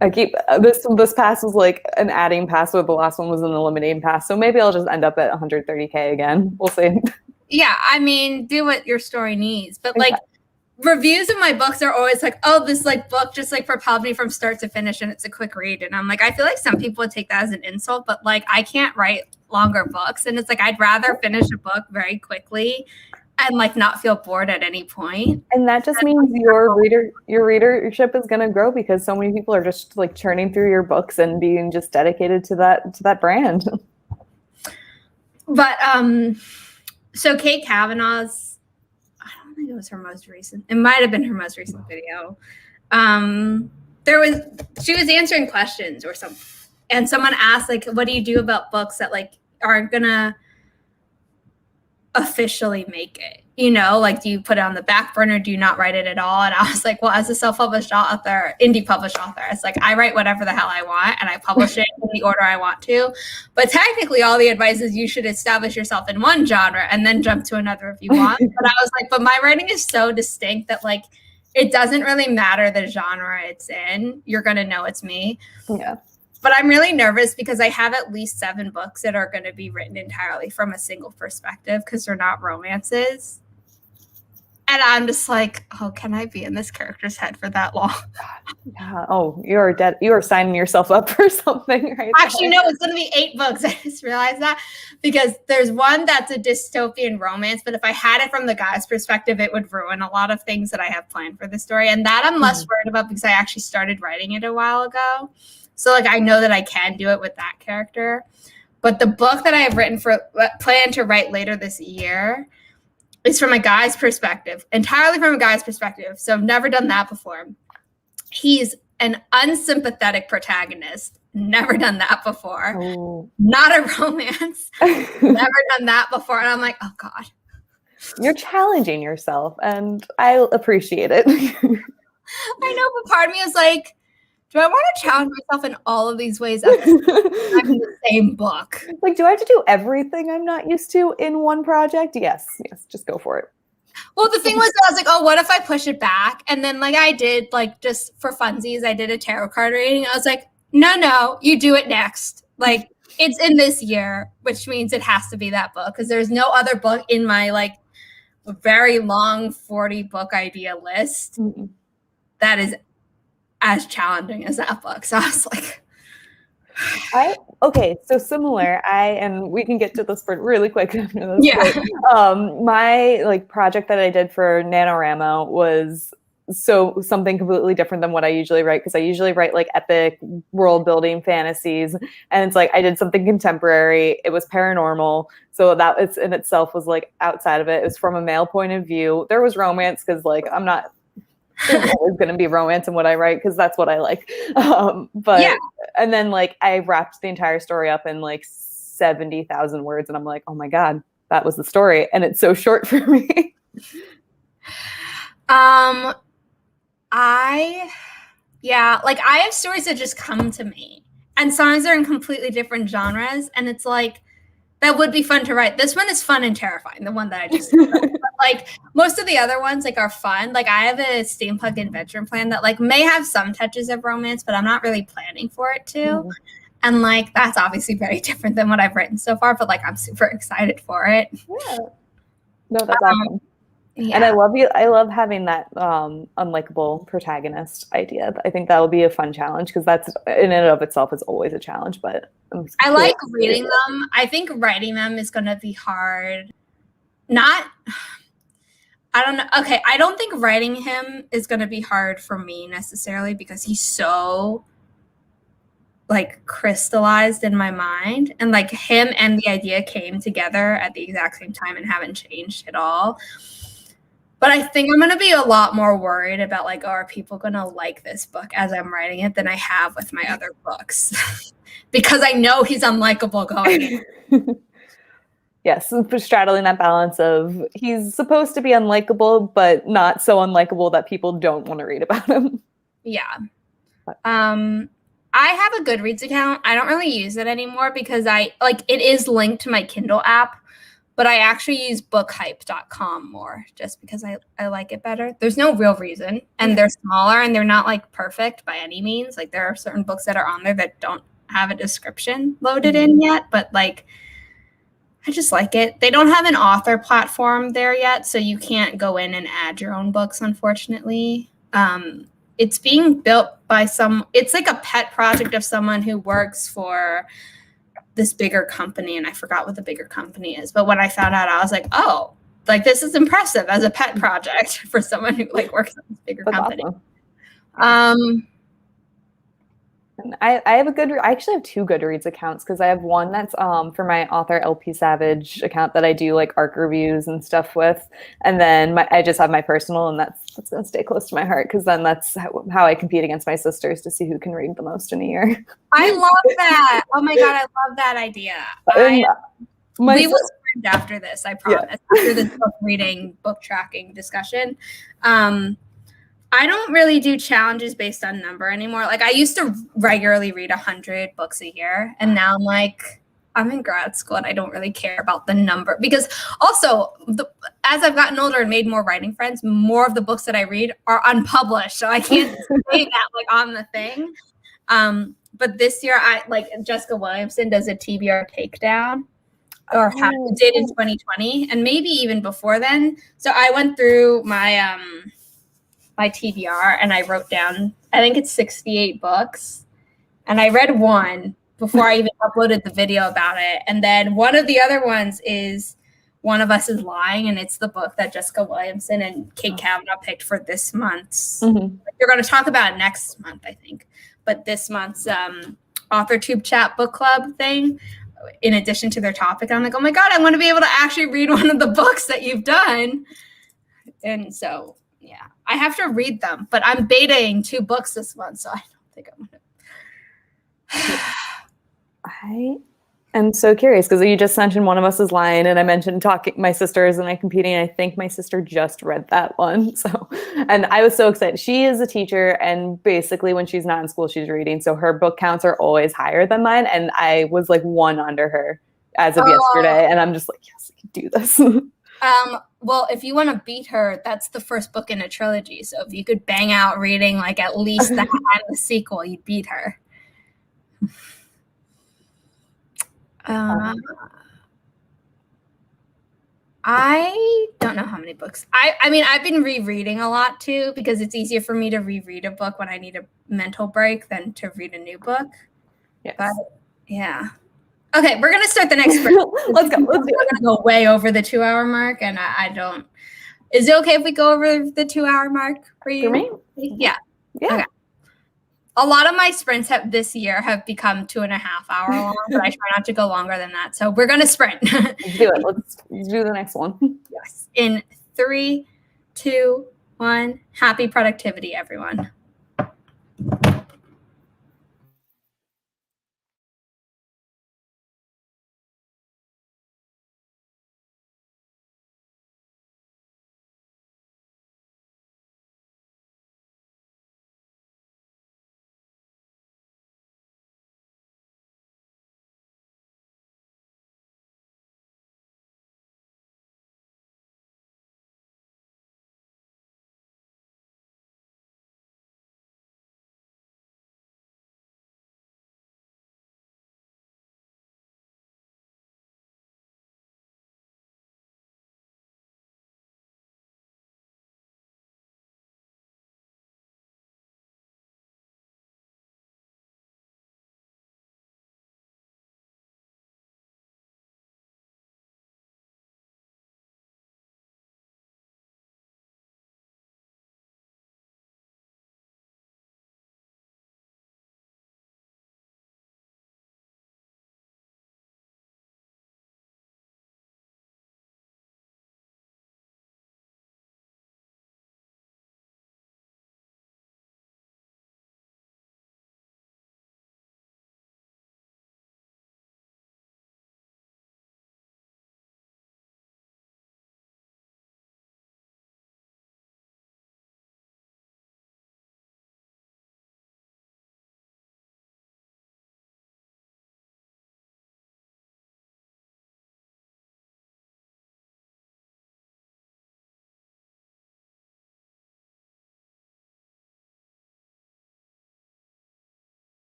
I keep this pass was like an adding pass, so the last one was an eliminating pass, so maybe I'll just end up at 130K again. We'll see. Yeah, I mean, do what your story needs, but like. Reviews of my books are always like, oh, this like book just like propelled me from start to finish and it's a quick read. And I'm like, I feel like some people would take that as an insult, but like I can't write longer books. And it's like, I'd rather finish a book very quickly and like not feel bored at any point. And that just means your readership is going to grow because so many people are just like churning through your books and being just dedicated to that brand. But so Kate Kavanaugh's, I think it was her most recent. It might have been her most recent video. She was answering questions or something, and someone asked like, "What do you do about books that like aren't gonna officially make it? You know, like do you put it on the back burner? Do you not write it at all?" And I was like, "Well, as a self-published author, indie published author, it's like I write whatever the hell I want and I publish it in the order I want to. But technically, all the advice is you should establish yourself in one genre and then jump to another if you want." But I was like, "But my writing is so distinct that like it doesn't really matter the genre it's in. You're gonna know it's me." Yeah. But I'm really nervous because I have at least 7 books that are going to be written entirely from a single perspective because they're not romances. And I'm just like, oh, can I be in this character's head for that long? Yeah. Oh, you're dead. You are signing yourself up for something right Actually, no, it's going to be 8 books. I just realized that because there's one that's a dystopian romance, but if I had it from the guy's perspective, it would ruin a lot of things that I have planned for the story. And that I'm less worried about because I actually started writing it a while ago. So like I know that I can do it with that character. But the book that I have written plan to write later this year is from a guy's perspective, entirely from a guy's perspective. So I've never done that before. He's an unsympathetic protagonist. Never done that before. Oh. Not a romance. Never done that before. And I'm like, oh God. You're challenging yourself, and I appreciate it. I know, but part of me is like, do I want to challenge myself in all of these ways at the same book? Like, do I have to do everything I'm not used to in one project? Yes, just go for it. Well, the thing was, I was like, oh, what if I push it back? And then like I did, like just for funsies, I did a tarot card reading. I was like, no, you do it next. Like it's in this year, which means it has to be that book because there's no other book in my like very long 40 book idea list that is as challenging as that book. So I was like, okay, so similar. And we can get to this part really quick after this. Yeah. But, my like project that I did for NaNoWriMo was something completely different than what I usually write, because I usually write like epic world building fantasies, and it's like I did something contemporary. It was paranormal, so that it's in itself was like outside of it. It was from a male point of view. There was romance because like I'm not. There's always going to be romance in what I write because that's what I like. But yeah. And then like I wrapped the entire story up in like 70,000 words, and I'm like, oh my God, that was the story, and it's so short for me. I have stories that just come to me, and sometimes they're in completely different genres, and it's like that would be fun to write. This one is fun and terrifying, the one that I just but like most of the other ones like are fun. Like I have a steampunk adventure plan that like may have some touches of romance, but I'm not really planning for it to. And like that's obviously very different than what I've written so far, but like I'm super excited for it. Yeah. No, that's awesome. Yeah. And I love having that unlikable protagonist idea. I think that will be a fun challenge because that's in and of itself is always a challenge. But I like reading them. I think writing them is going to be hard. I don't know. Okay, I don't think writing him is going to be hard for me necessarily because he's so like crystallized in my mind, and like him and the idea came together at the exact same time and haven't changed at all. But I think I'm going to be a lot more worried about like, are people going to like this book as I'm writing it than I have with my other books because I know he's unlikable going in. Yes, straddling that balance of he's supposed to be unlikable, but not so unlikable that people don't want to read about him. Yeah. I have a Goodreads account. I don't really use it anymore because it is linked to my Kindle app. But I actually use bookhype.com more just because I like it better. There's no real reason. And they're smaller and they're not like perfect by any means. Like there are certain books that are on there that don't have a description loaded in yet. But like, I just like it. They don't have an author platform there yet. So you can't go in and add your own books, unfortunately. It's being built by it's like a pet project of someone who works for this bigger company, and I forgot what the bigger company is. But when I found out, I was like, oh, like this is impressive as a pet project for someone who like works at this bigger company. Awesome. I actually have 2 Goodreads accounts because I have one that's for my author LP Savage account that I do like ARC reviews and stuff with, and then I just have my personal, and that's gonna stay close to my heart because then that's how I compete against my sisters to see who can read the most in a year. I love that. Oh my God, I love that idea. We will sprint after this, I promise. Yeah. After this book tracking discussion. I don't really do challenges based on number anymore. Like I used to regularly read 100 books a year, and now I'm like, I'm in grad school and I don't really care about the number because also as I've gotten older and made more writing friends, more of the books that I read are unpublished. So I can't say that like on the thing. But this year, I like Jessica Williamson does a TBR takedown, or Oh, did in 2020, and maybe even before then. So I went through my TBR and I wrote down, I think it's 68 books, and I read one before I even uploaded the video about it. And then one of the other ones is One of Us is Lying, and it's the book that Jessica Williamson and Kate Kavanaugh picked for this month's. Mm-hmm. They're going to talk about it next month, I think, but this month's author tube chat book club thing, in addition to their topic. I'm like, oh my God, I want to be able to actually read one of the books that you've done. And so, yeah, I have to read them, but I'm betaing 2 books this month, so I don't think I'm going to. I am so curious because you just mentioned One of Us is Lying, and I mentioned talking my sisters and I competing. And I think my sister just read that one. So, and I was so excited. She is a teacher, and basically when she's not in school, she's reading. So her book counts are always higher than mine. And I was like 1 under her as of yesterday. And I'm just like, yes, I can do this. Well, if you want to beat her, that's the first book in a trilogy. So if you could bang out reading like at least that and the sequel, you'd beat her. I don't know how many books. I mean, I've been rereading a lot too, because it's easier for me to reread a book when I need a mental break than to read a new book. Yes. But yeah. Okay, we're gonna start the next break. Let's go. Let's do it. We're gonna go way over the 2-hour mark, and I don't. Is it okay if we go over the 2-hour mark for you? For me? Yeah. Yeah. Okay. A lot of my sprints this year have become 2.5-hour long, but I try not to go longer than that. So we're gonna sprint. Let's do it. Let's do the next one. Yes. In 3, 2, 1. Happy productivity, everyone.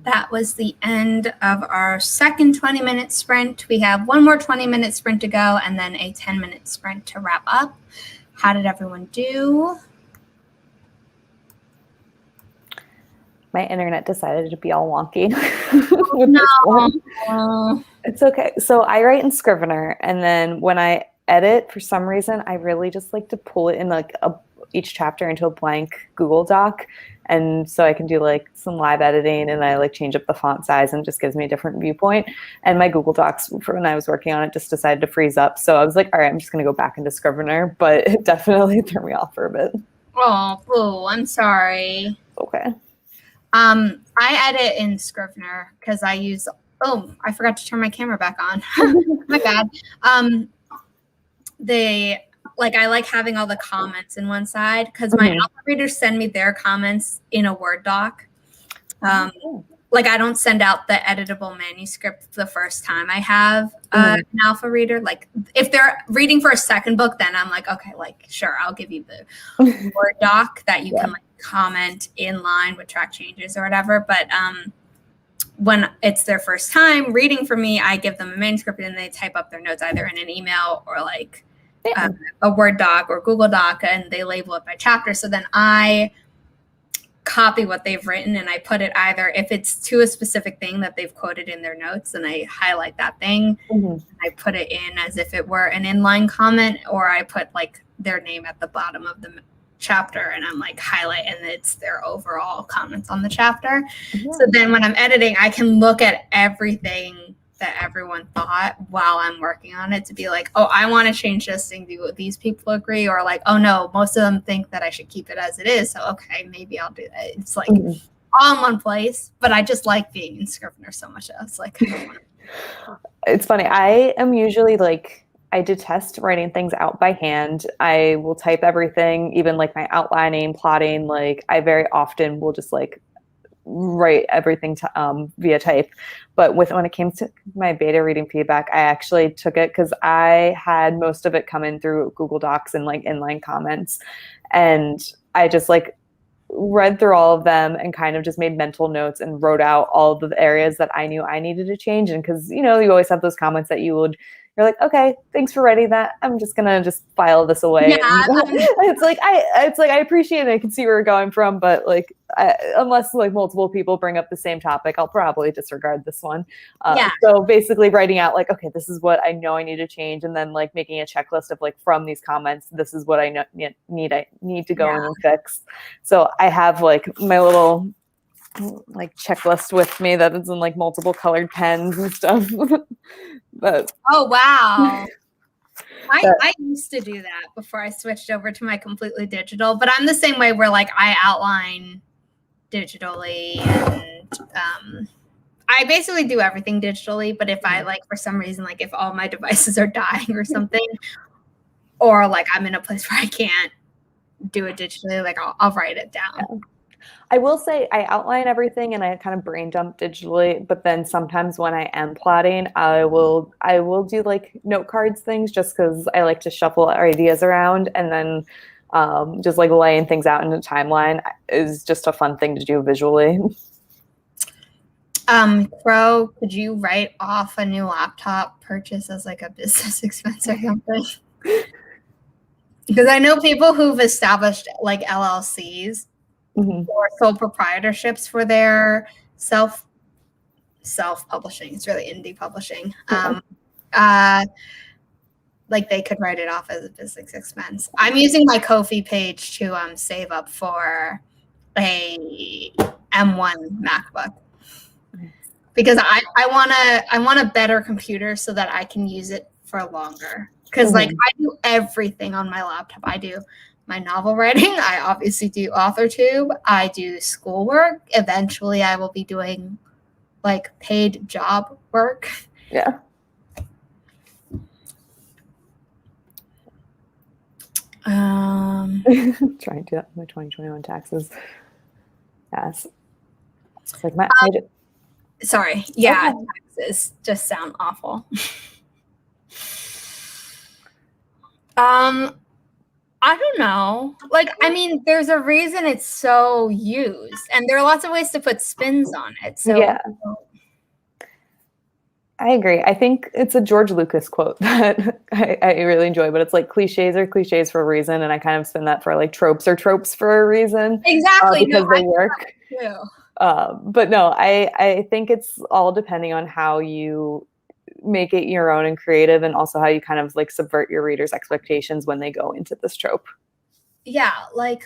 That was the end of our second 20-minute sprint. We have one more 20-minute sprint to go and then a 10-minute sprint to wrap up. How did everyone do? My internet decided to be all wonky. No. It's okay. So I write in Scrivener, and then when I edit, for some reason, I really just like to pull it in like each chapter into a blank Google Doc. And so I can do like some live editing, and I like change up the font size, and it just gives me a different viewpoint. And my Google Docs, for when I was working on it, just decided to freeze up. So I was like, all right, I'm just going to go back into Scrivener, but it definitely threw me off for a bit. Oh, boo, I'm sorry. Okay. I edit in Scrivener because I use, I forgot to turn my camera back on. My bad. I like having all the comments in one side because my alpha readers send me their comments in a Word doc. Like I don't send out the editable manuscript the first time I have an alpha reader. Like if they're reading for a second book, then I'm like, okay, like sure, I'll give you the Word doc that you can like comment in line with track changes or whatever. But when it's their first time reading for me, I give them a manuscript and they type up their notes either in an email or like a Word doc or Google Doc, and they label it by chapter. So then I copy what they've written and I put it either if it's to a specific thing that they've quoted in their notes, and I highlight that thing. I put it in as if it were an inline comment, or I put like their name at the bottom of the chapter and I'm like highlight, and it's their overall comments on the chapter. So then when I'm editing, I can look at everything that everyone thought while I'm working on it to be like, oh, I want to change this thing. Do these people agree? Or like, oh no, most of them think that I should keep it as it is. So okay, maybe I'll do that. It's like all in one place, but I just like being in Scrivener so much. It's like, it's funny. I am usually like, I detest writing things out by hand. I will type everything, even like my outlining, plotting. Like I very often will just like write everything to, via type. But when it came to my beta reading feedback, I actually took it because I had most of it come in through Google Docs and like inline comments. And I just like read through all of them and kind of just made mental notes and wrote out all the areas that I knew I needed to change. And because, you know, you always have those comments that you're like, okay, thanks for writing that. I'm just gonna just file this away. Yeah, it's like I appreciate it. I can see where you're going from, but like unless like multiple people bring up the same topic, I'll probably disregard this one. So basically, writing out like, okay, this is what I know I need to change, and then like making a checklist of like from these comments, this is what I need to go in and fix. So I have like my little like checklist with me that is in like multiple colored pens and stuff. But oh wow. I used to do that before I switched over to my completely digital, but I'm the same way where like I outline digitally and I basically do everything digitally, but if I like for some reason, like if all my devices are dying or something, or like I'm in a place where I can't do it digitally, like I'll write it down. I will say I outline everything and I kind of brain dump digitally, but then sometimes when I am plotting, I will do like note cards things just because I like to shuffle our ideas around, and then just like laying things out in a timeline is just a fun thing to do visually. Crow, could you write off a new laptop purchase as like a business expense or something? Because I know people who've established like LLCs or sole proprietorships for their self-publishing. It's really indie publishing. Like they could write it off as a business expense. I'm using my Ko-fi page to save up for a M1 MacBook because I want a better computer so that I can use it for longer. Because like I do everything on my laptop. I do my novel writing. I obviously do AuthorTube. I do schoolwork. Eventually, I will be doing like paid job work. Yeah. Trying to do my 2021 taxes. Yes. It's like sorry. Yeah, taxes just sound awful. I don't know. Like, I mean, there's a reason it's so used, and there are lots of ways to put spins on it. So, Yeah. I agree. I think it's a George Lucas quote that I really enjoy, but it's like cliches are cliches for a reason, and I kind of spin that for like tropes are tropes for a reason. Exactly. Because No, they work. too. But no, I think it's all depending on how you make it your own and creative, and also how you kind of like subvert your readers' expectations when they go into this trope. Yeah, like,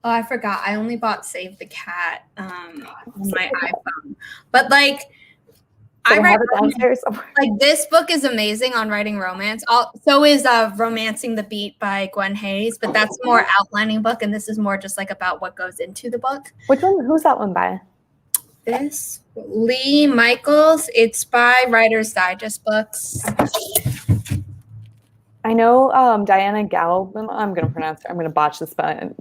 oh, I forgot. I only bought Save the Cat on my iPhone. But like, So I have it downstairs somewhere. Like, this book is amazing on writing romance. So is Romancing the Beat by Gwen Hayes, but that's a more outlining book, and this is more just like about what goes into the book. Which one? Who's that one by? This Lee Michaels. It's by Writer's Digest Books. I know Diana Galvin. I'm going to botch the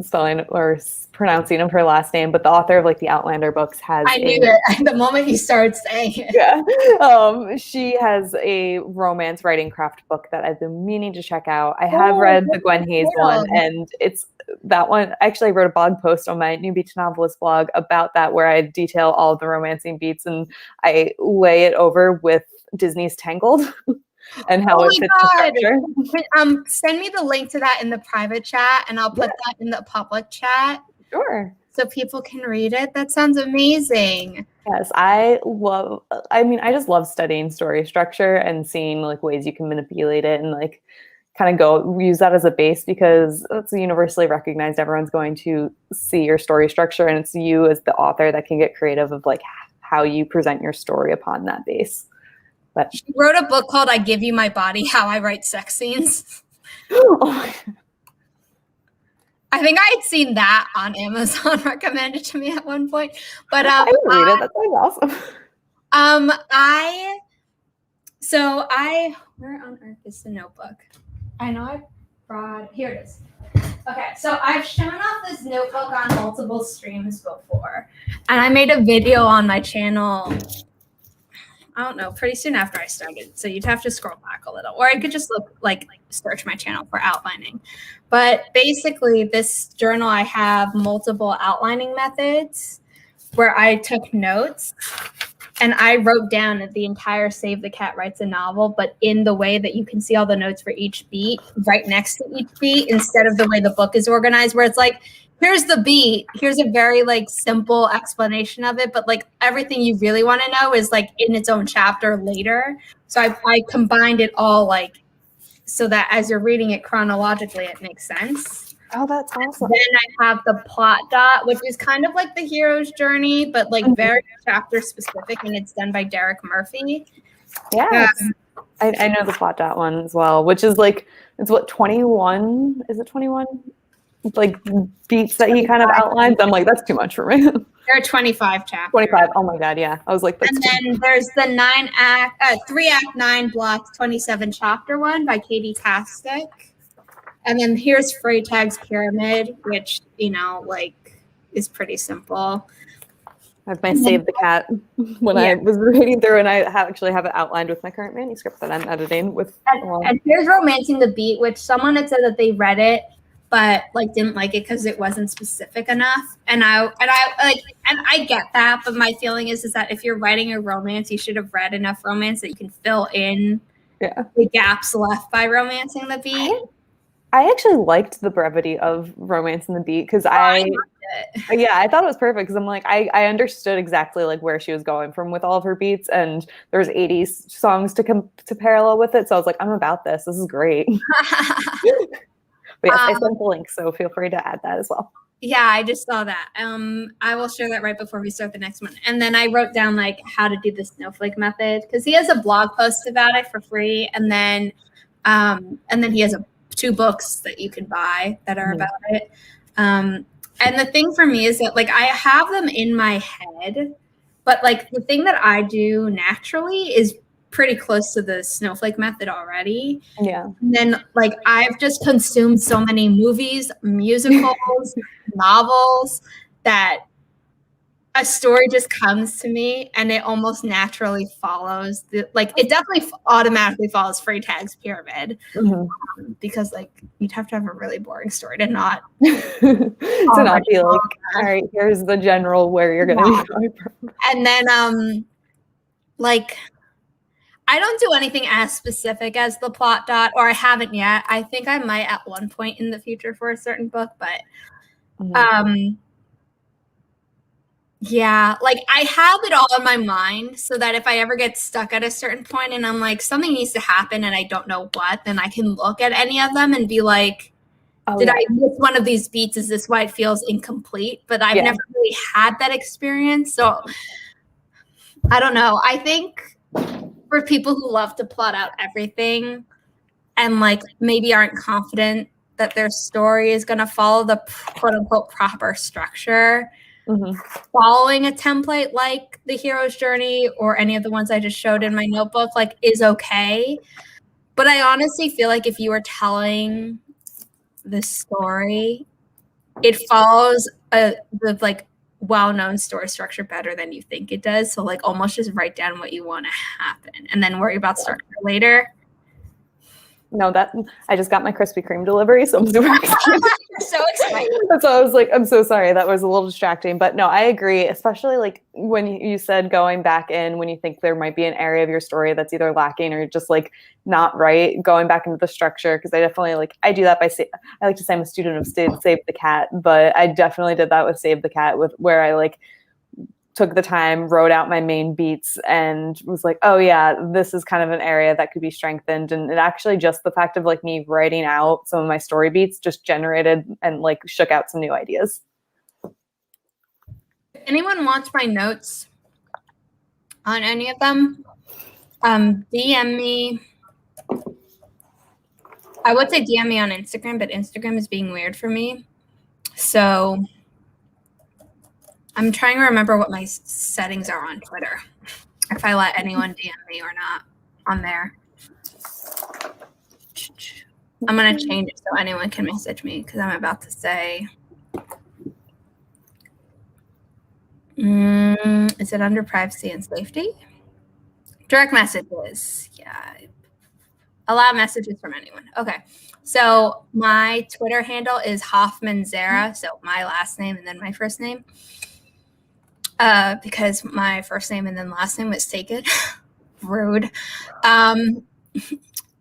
spelling or pronouncing of her last name, but the author of like the Outlander books has. I knew it the moment you started saying it. Yeah, she has a romance writing craft book that I've been meaning to check out. I have read the Gwen Hayes one, and it's that one. Actually, I wrote a blog post on my New Beach Novelist blog about that, where I detail all of the romancing beats, and I lay it over with Disney's Tangled. And how it fits the structure. Send me the link to that in the private chat, and I'll put that in the public chat. Sure. So people can read it. That sounds amazing. Yes, I just love studying story structure and seeing like ways you can manipulate it and like kind of use that as a base, because it's universally recognized. Everyone's going to see your story structure, and it's you as the author that can get creative of like how you present your story upon that base. But she wrote a book called I Give You My Body, How I Write Sex Scenes. Oh. I think I had seen that on Amazon recommended to me at one point. But I would read it. That sounds awesome. Where on earth is the notebook? I know I brought, here it is. Okay, so I've shown off this notebook on multiple streams before, and I made a video on my channel, I don't know, pretty soon after I started. So you'd have to scroll back a little, or I could just search my channel for outlining. But basically, this journal, I have multiple outlining methods where I took notes, and I wrote down the entire Save the Cat Writes a Novel, but in the way that you can see all the notes for each beat right next to each beat, instead of the way the book is organized, where it's like, here's the beat, here's a very like simple explanation of it, but like everything you really want to know is like in its own chapter later. So I combined it all like so that as you're reading it chronologically, it makes sense. Oh, that's awesome. Then I have the plot dot, which is kind of like the hero's journey, but like very chapter specific, and it's done by Derek Murphy. Yeah, I know the plot dot one as well, which is like, it's what, 21? Is it 21? Like beats that he kind of outlines. I'm like, that's too much for me. There are 25 chapters. 25. Oh my god, yeah. I was like, that's and then there's the 3-act 9 block 27 chapter one by Katie Kastick. And then here's Freytag's Pyramid, which, like is pretty simple. I have my Save the Cat when I was reading through, and I actually have it outlined with my current manuscript that I'm editing with. And here's Romancing the Beat, which someone had said that they read it, but like didn't like it because it wasn't specific enough. And I get that, but my feeling is that if you're writing a romance, you should have read enough romance that you can fill in the gaps left by Romancing the Beat. I actually liked the brevity of Romancing the Beat, because I thought it was perfect, because I'm like, I understood exactly like where she was going from with all of her beats, and there's 80 songs to parallel with it, so I was like, I'm about this. This is great. But yes, I sent the link, so feel free to add that as well. Yeah, I just saw that. I will share that right before we start the next one. And then I wrote down like how to do the snowflake method, because he has a blog post about it for free, and then he has 2 books that you can buy that are about it. And the thing for me is that like I have them in my head, but like the thing that I do naturally is pretty close to the snowflake method already. Yeah. And then like I've just consumed so many movies, musicals, novels that a story just comes to me and it almost naturally follows it definitely automatically follows Freytag's pyramid. Mm-hmm. Because you'd have to have a really boring story to not to not be like, all right, here's the general where you're gonna be going from. And then I don't do anything as specific as the plot dot, or I haven't yet. I think I might at one point in the future for a certain book, but yeah, I have it all in my mind so that if I ever get stuck at a certain point and I'm like, something needs to happen and I don't know what, then I can look at any of them and be like, did I miss one of these beats? Is this why it feels incomplete? But I've never really had that experience. So I don't know. I think for people who love to plot out everything and maybe aren't confident that their story is going to follow the quote unquote proper structure, following a template like the hero's journey or any of the ones I just showed in my notebook is okay. But I honestly feel like if you were telling the story, it follows the well-known story structure better than you think it does. So almost just write down what you want to happen and then worry about structure later. No, that I just got my Krispy Kreme delivery, so I'm super excited. So excited. So I was like, I'm so sorry. That was a little distracting. But no, I agree, especially when you said going back in when you think there might be an area of your story that's either lacking or just not right, going back into the structure. Because I definitely I do that by I like to say I'm a student of Save the Cat, but I definitely did that with Save the Cat, where I took the time, wrote out my main beats, and was like, oh yeah, this is kind of an area that could be strengthened. And it actually just the fact of me writing out some of my story beats just generated and shook out some new ideas. If anyone wants my notes on any of them, DM me. I would say DM me on Instagram, but Instagram is being weird for me. So I'm trying to remember what my settings are on Twitter. If I let anyone DM me or not on there. I'm going to change it so anyone can message me because I'm about to say. Is it under privacy and safety? Direct messages. Yeah. Allow messages from anyone. Okay. So my Twitter handle is Hoffman Zara. So my last name and then my first name. Because my first name and then last name was taken. Rude.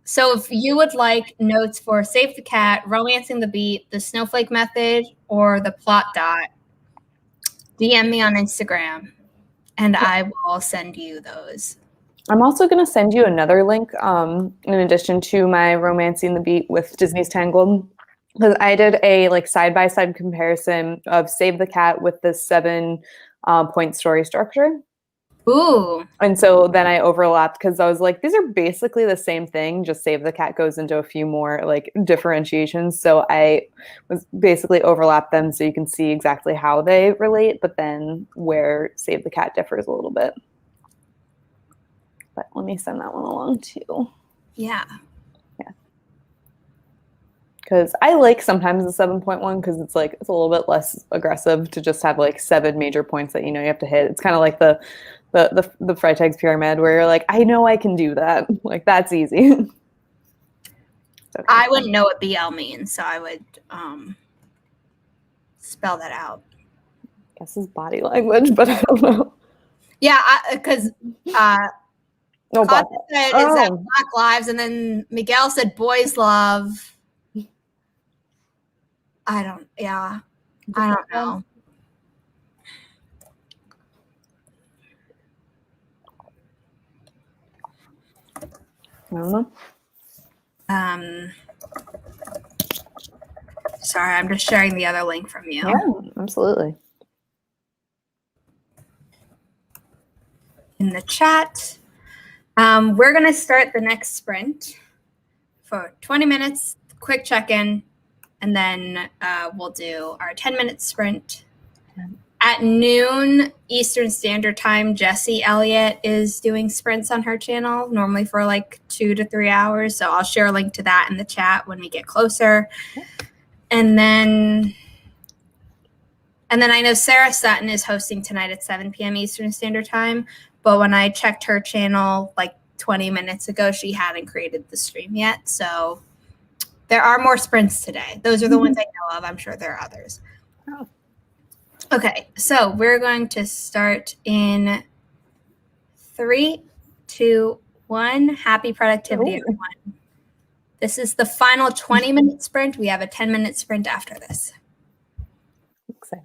So if you would like notes for Save the Cat, Romancing the Beat, the Snowflake Method, or the plot dot, DM me on Instagram and I will send you those. I'm also going to send you another link in addition to my Romancing the Beat with Disney's Tangled. Because I did a side-by-side comparison of Save the Cat with the 7-point story structure. Ooh. And so then I overlapped because I was like, these are basically the same thing, just Save the Cat goes into a few more differentiations. So I was basically overlapped them so you can see exactly how they relate, but then where Save the Cat differs a little bit. But let me send that one along too. Yeah. Yeah. Because I like sometimes the 7.1 because it's it's a little bit less aggressive to just have 7 major points that you have to hit. It's kind of like the Freytag's pyramid where you're like, I know I can do that. That's easy. Okay. I wouldn't know what BL means, so I would spell that out. I guess it's body language, but I don't know. Yeah, because no, said is that Black lives, and then Miguel said boys love. I don't know. I don't know. Sorry, I'm just sharing the other link from you. Yeah, absolutely. In the chat. We're going to start the next sprint for 20 minutes, quick check-in, and then we'll do our 10-minute sprint. At noon Eastern Standard Time, Jessie Elliott is doing sprints on her channel, normally for 2 to 3 hours. So I'll share a link to that in the chat when we get closer. And then And then I know Sarah Sutton is hosting tonight at 7 p.m. Eastern Standard Time. But when I checked her channel like 20 minutes ago, she hadn't created the stream yet. So there are more sprints today. Those are the ones I know of. I'm sure there are others. Oh. Okay, so we're going to start in 3, 2, 1. Happy productivity, everyone. This is the final 20-minute sprint. We have a 10-minute sprint after this. Exciting.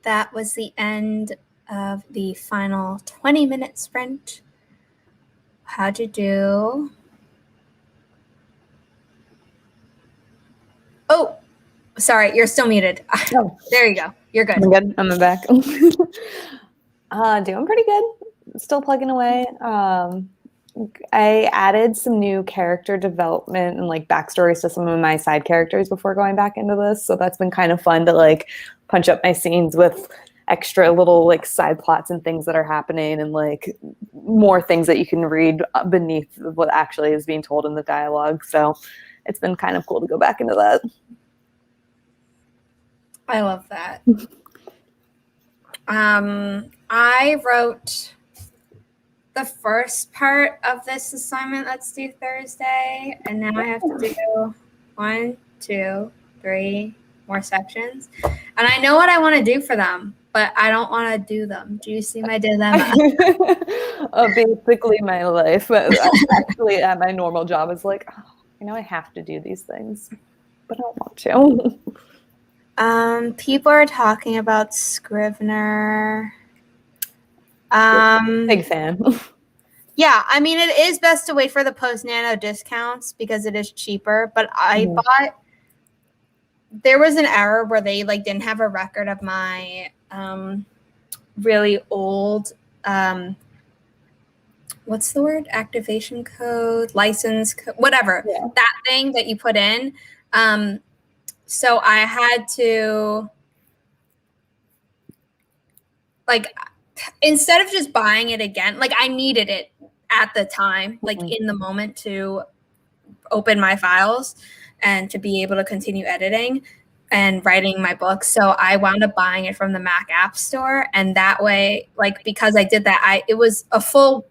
that was the end of the final 20-minute sprint. How'd you do? Oh, sorry, you're still muted. Oh. There you go. You're good. I'm good. I'm back. Doing pretty good. Still plugging away. I added some new character development and like backstories to some of my side characters before going back into this. So that's been kind of fun to like punch up my scenes with extra little like side plots and things that are happening and like more things that you can read beneath what actually is being told in the dialogue. So it's been kind of cool to go back into that. I love that. I wrote the first part of this assignment that's due Thursday, and now I have to do 1, 2, 3 more sections. And I know what I want to do for them, but I don't want to do them. Do you see my dilemma? Basically my life. Actually, at my normal job is like, oh, you know, I have to do these things, but I don't want to. People are talking about Scrivener. Big fan. Yeah, I mean, it is best to wait for the post-nano discounts because it is cheaper, but I bought, there was an error where they like didn't have a record of my really old, what's the word? Activation code, license code, whatever, that thing that you put in. So I had to, like, instead of just buying it again, like I needed it at the time, like in the moment to open my files and to be able to continue editing and writing my books. So I wound up buying it from the Mac App Store. And that way, like, because I did that, it was an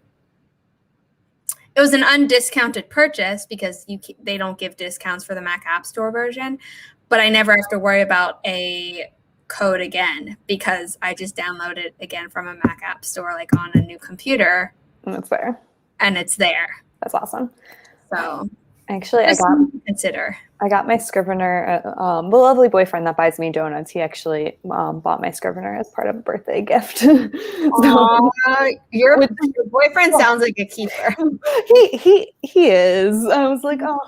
undiscounted purchase because they don't give discounts for the Mac App Store version, but I never have to worry about a code again because I just download it again from a Mac App Store, like on a new computer. That's fair. And it's there. That's awesome. So actually, I got my Scrivener. The lovely boyfriend that buys me donuts, he actually bought my Scrivener as part of a birthday gift. So, your boyfriend sounds like a keeper. He is. I was like, oh,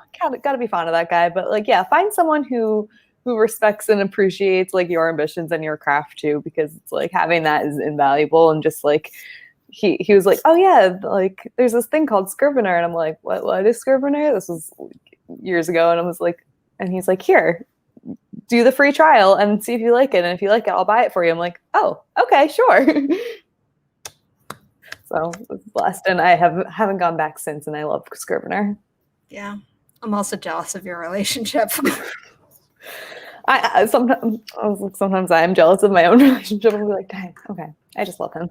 gotta be fond of that guy. But like, yeah, find someone who respects and appreciates like your ambitions and your craft too, because it's like having that is invaluable. And just like he was like, oh yeah, like there's this thing called Scrivener, and I'm like, what is Scrivener? This was years ago, and I was like, and he's like, here, do the free trial and see if you like it, and if you like it, I'll buy it for you. I'm like, oh, okay, sure. So it's blessed, and I haven't gone back since, and I love Scrivener. Yeah, I'm also jealous of your relationship. Sometimes I am jealous of my own relationship. I'll be like, dang, okay, I just love him.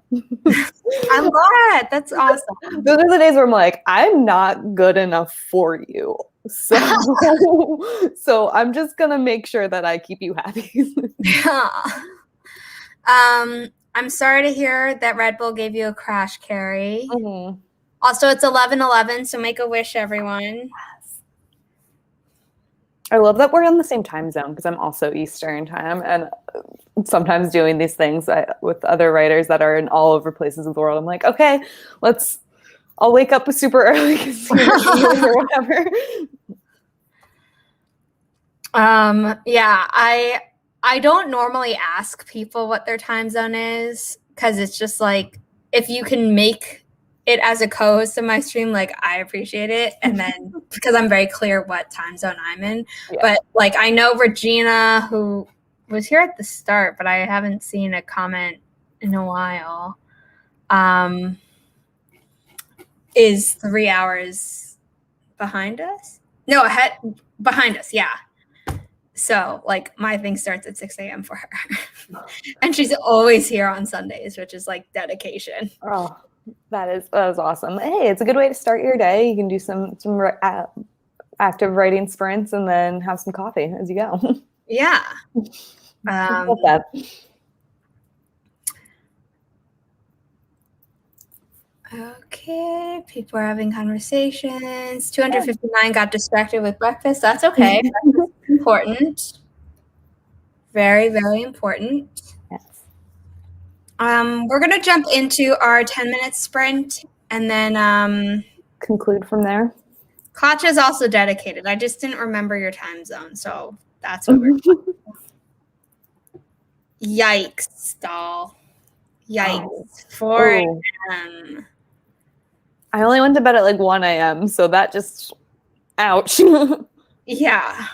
I'm glad. That's awesome. Those are the days where I'm like, I'm not good enough for you. So I'm just gonna make sure that I keep you happy. I'm sorry to hear that Red Bull gave you a crash, Carrie. Also, it's 11:11, so make a wish, everyone. I love that we're on the same time zone because I'm also Eastern time, and sometimes doing these things with other writers that are in all over places of the world. I'm like, okay, I'll wake up super early or whatever. Yeah, I don't normally ask people what their time zone is because it's just like, if you can make it as a co-host of my stream, like I appreciate it. And then because I'm very clear what time zone I'm in, but like I know Regina, who was here at the start, but I haven't seen a comment in a while, is 3 hours behind us. No, behind us. Yeah. So like my thing starts at 6 a.m. for her. And she's always here on Sundays, which is like dedication. Oh, that is awesome. Hey, it's a good way to start your day. You can do some active writing sprints and then have some coffee as you go. Yeah. Love that. Okay, people are having conversations. 259 got distracted with breakfast. That's okay. That's important. Very, very important. Yes. We're going to jump into our 10-minute sprint and then conclude from there. Katja is also dedicated. I just didn't remember your time zone, so that's what we're doing. Yikes, doll. Yikes. Oh. 4 a.m. I only went to bed at like 1 a.m., so that just, ouch. Yeah.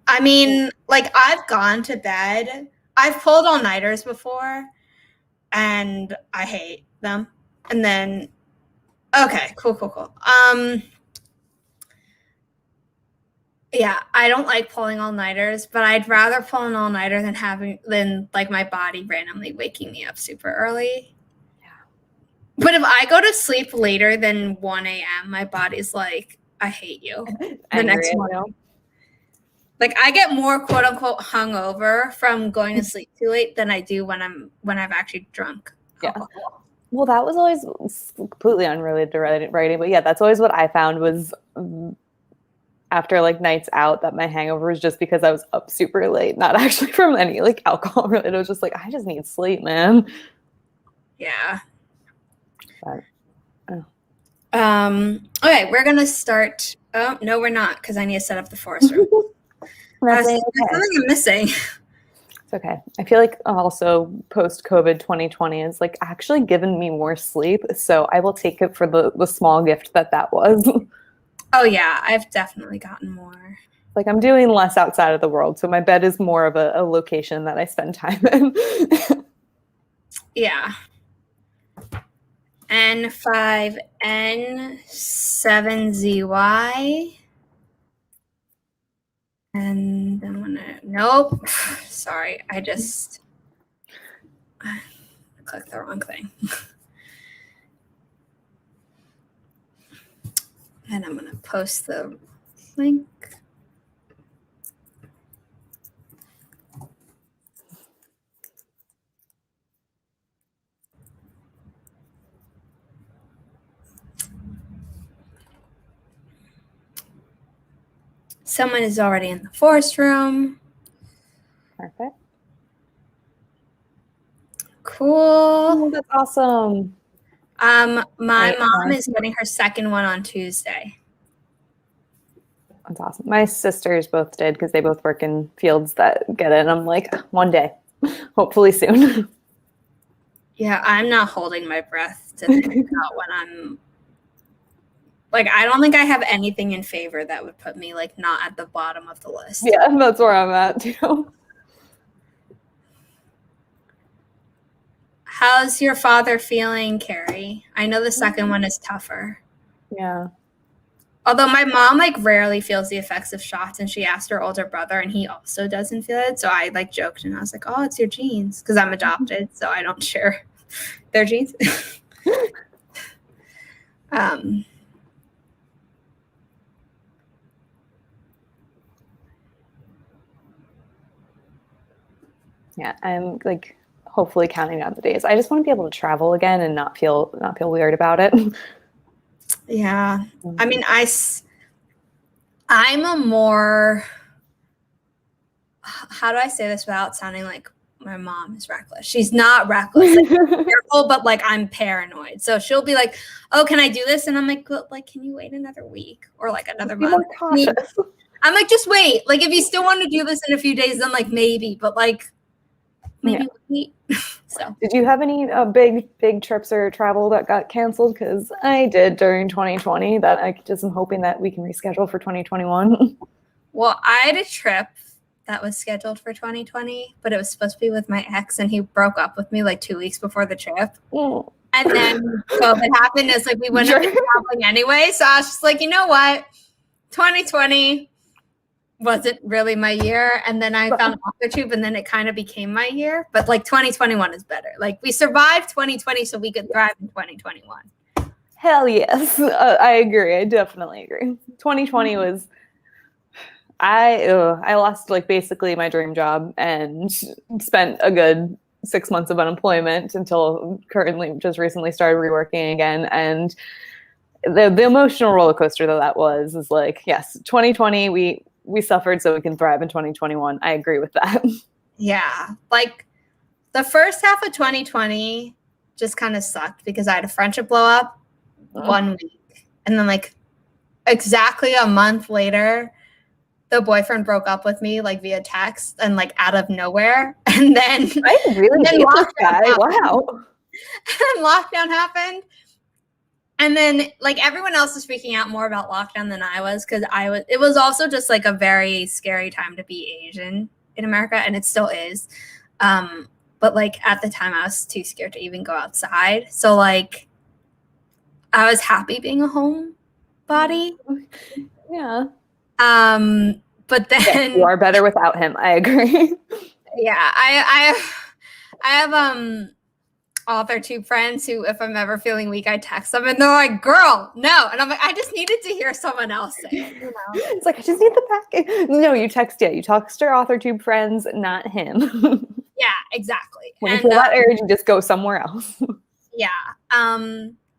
I mean, like, I've gone to bed. I've pulled all-nighters before, and I hate them. And then, okay, cool. Yeah, I don't like pulling all-nighters, but I'd rather pull an all-nighter than like my body randomly waking me up super early. Yeah. But if I go to sleep later than 1 a.m., my body's like, I hate you. The next morning. Like, I get more quote unquote hungover from going to sleep too late than I do when I've actually drunk alcohol. Yeah. Well, that was always completely unrelated to writing, but yeah, that's always what I found was after like nights out that my hangover was just because I was up super late, not actually from any like alcohol related. It was just like, I just need sleep, man. Yeah. But, okay, we're gonna start. Oh no, we're not, because I need to set up the forest room. That's There's something I'm missing. It's okay. I feel like also post-COVID 2020 has like actually given me more sleep, so I will take it for the small gift that was. Oh yeah, I've definitely gotten more. Like, I'm doing less outside of the world, so my bed is more of a location that I spend time in. Yeah. N5, N7ZY. And I'm gonna, nope. Sorry, I clicked the wrong thing. And I'm gonna post the link. Someone is already in the forest room. Perfect. Cool. Oh, that's awesome. My mom is getting her second one on Tuesday. That's awesome. My sisters both did because they both work in fields that get it. And I'm like, one day, hopefully soon. Yeah, I'm not holding my breath to think about when I'm like, I don't think I have anything in favor that would put me like not at the bottom of the list. Yeah, that's where I'm at too. How's your father feeling, Carrie? I know the second one is tougher. Yeah. Although my mom like rarely feels the effects of shots, and she asked her older brother and he also doesn't feel it. So I like joked and I was like, oh, it's your genes, because I'm adopted, so I don't share their genes. Yeah, I'm like hopefully counting down the days. I just want to be able to travel again and not feel weird about it. Yeah. I mean, I'm a more, how do I say this without sounding like my mom is reckless? She's not reckless, like, careful, but like I'm paranoid. So she'll be like, "Oh, can I do this?" And I'm like, "Well, like, can you wait another week or like another month?" More cautious. I'm like, just wait. Like, if you still want to do this in a few days, then like maybe, but like maybe wait. So, did you have any big trips or travel that got canceled? Because I did during 2020. That I just am hoping that we can reschedule for 2021. Well, I had a trip that was scheduled for 2020, but it was supposed to be with my ex, and he broke up with me like 2 weeks before the trip. Oh. And then COVID happened. It's like we wouldn't have been traveling anyway. So I was just like, you know what? 2020 wasn't really my year. And then I found AquaTube, and then it kind of became my year. But like 2021 is better. Like, we survived 2020 so we could thrive in 2021. Hell yes. I agree. I definitely agree. 2020 was... I lost like basically my dream job and spent a good 6 months of unemployment until currently just recently started reworking again. And the emotional roller coaster that was is like, yes, 2020, we suffered so we can thrive in 2021. I agree with that. Yeah. Like, the first half of 2020 just kind of sucked because I had a friendship blow up 1 week. And then like exactly a month later, the boyfriend broke up with me like via text and like out of nowhere. And then I really hate this guy. Wow. And lockdown happened. And then like everyone else was freaking out more about lockdown than I was because it was also just like a very scary time to be Asian in America, and it still is. But like at the time I was too scared to even go outside. So like I was happy being a homebody. Yeah. But then you are better without him. I agree. Yeah, I have author tube friends who, if I'm ever feeling weak, I text them and they're like, "Girl, no," and I'm like, I just needed to hear someone else say it. You know? It's like I just need the packet. No, you text your author tube friends, not him. Yeah, exactly. When you feel that urge, you just go somewhere else. Yeah.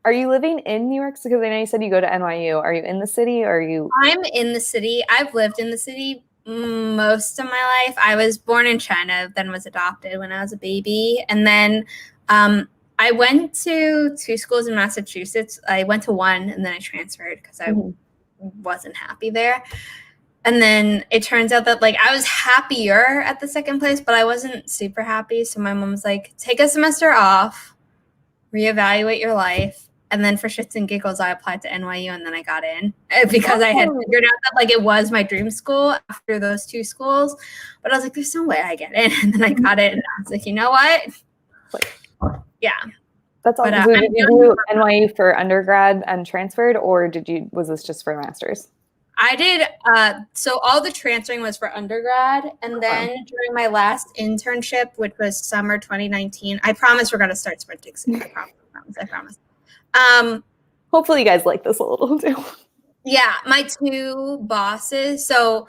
Are you living in New York? Because I know you said you go to NYU. Are you in the city? Or are you? I'm in the city. I've lived in the city most of my life. I was born in China, then was adopted when I was a baby, and then I went to 2 schools in Massachusetts. I went to one, and then I transferred because I wasn't happy there. And then it turns out that like I was happier at the second place, but I wasn't super happy. So my mom was like, "Take a semester off, reevaluate your life." And then for shits and giggles, I applied to NYU and then I got in because I had figured out that like it was my dream school after those 2 schools. But I was like, there's no way I get in. And then I got in and I was like, you know what? Yeah. That's awesome. So did you do NYU for undergrad and transferred, or was this just for master's? I did. So all the transferring was for undergrad. And then during my last internship, which was summer 2019, I promise we're going to start sprinting soon. I promise. Hopefully you guys like this a little too. Yeah, my 2 bosses. So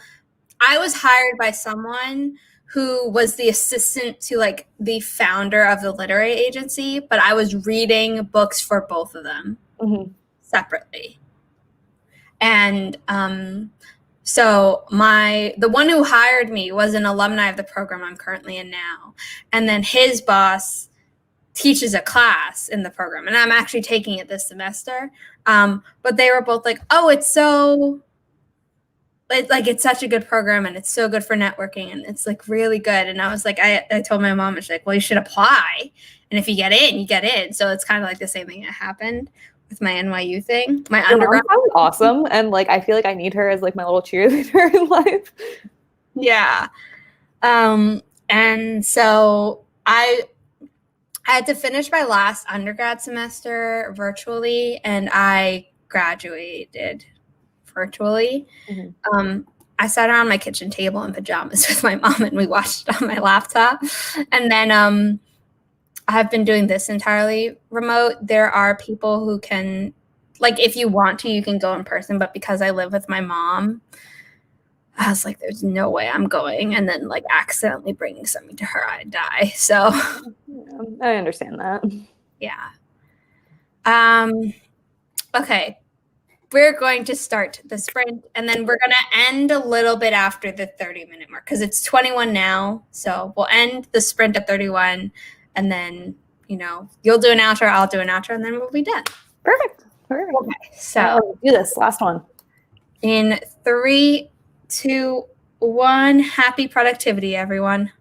I was hired by someone who was the assistant to like the founder of the literary agency, but I was reading books for both of them separately. And so the one who hired me was an alumni of the program I'm currently in now. And then his boss teaches a class in the program, and I'm actually taking it this semester. But they were both like, "Oh, it's such a good program, and it's so good for networking, and it's like really good." And I was like, I told my mom, she's like, "Well, you should apply, and if you get in, you get in." So it's kind of like the same thing that happened with my NYU thing. My undergrad sounds awesome, and like I feel like I need her as like my little cheerleader in life. Yeah. And so I had to finish my last undergrad semester virtually, and I graduated virtually. I sat around my kitchen table in pajamas with my mom, and we watched it on my laptop. And then I've been doing this entirely remote. There are people who can, like, if you want to, you can go in person. But because I live with my mom, I was like, there's no way I'm going. And then like accidentally bringing something to her, I'd die. So I understand that. Yeah. Okay. We're going to start the sprint, and then we're going to end a little bit after the 30-minute mark because it's 21 now. So we'll end the sprint at 31, and then, you'll do an outro, I'll do an outro, and then we'll be done. Perfect. Okay. So let's do this. Last one. In 3, 2, 1, happy productivity, everyone.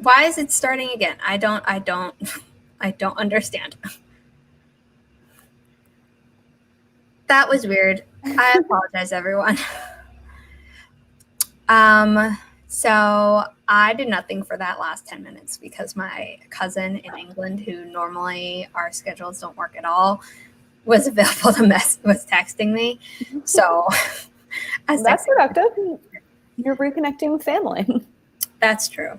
Why is it starting again? I don't understand. That was weird. I apologize, everyone. So I did nothing for that last 10 minutes because my cousin in England, who normally our schedules don't work at all, was available was texting me. So that's productive. You're reconnecting with family. That's true.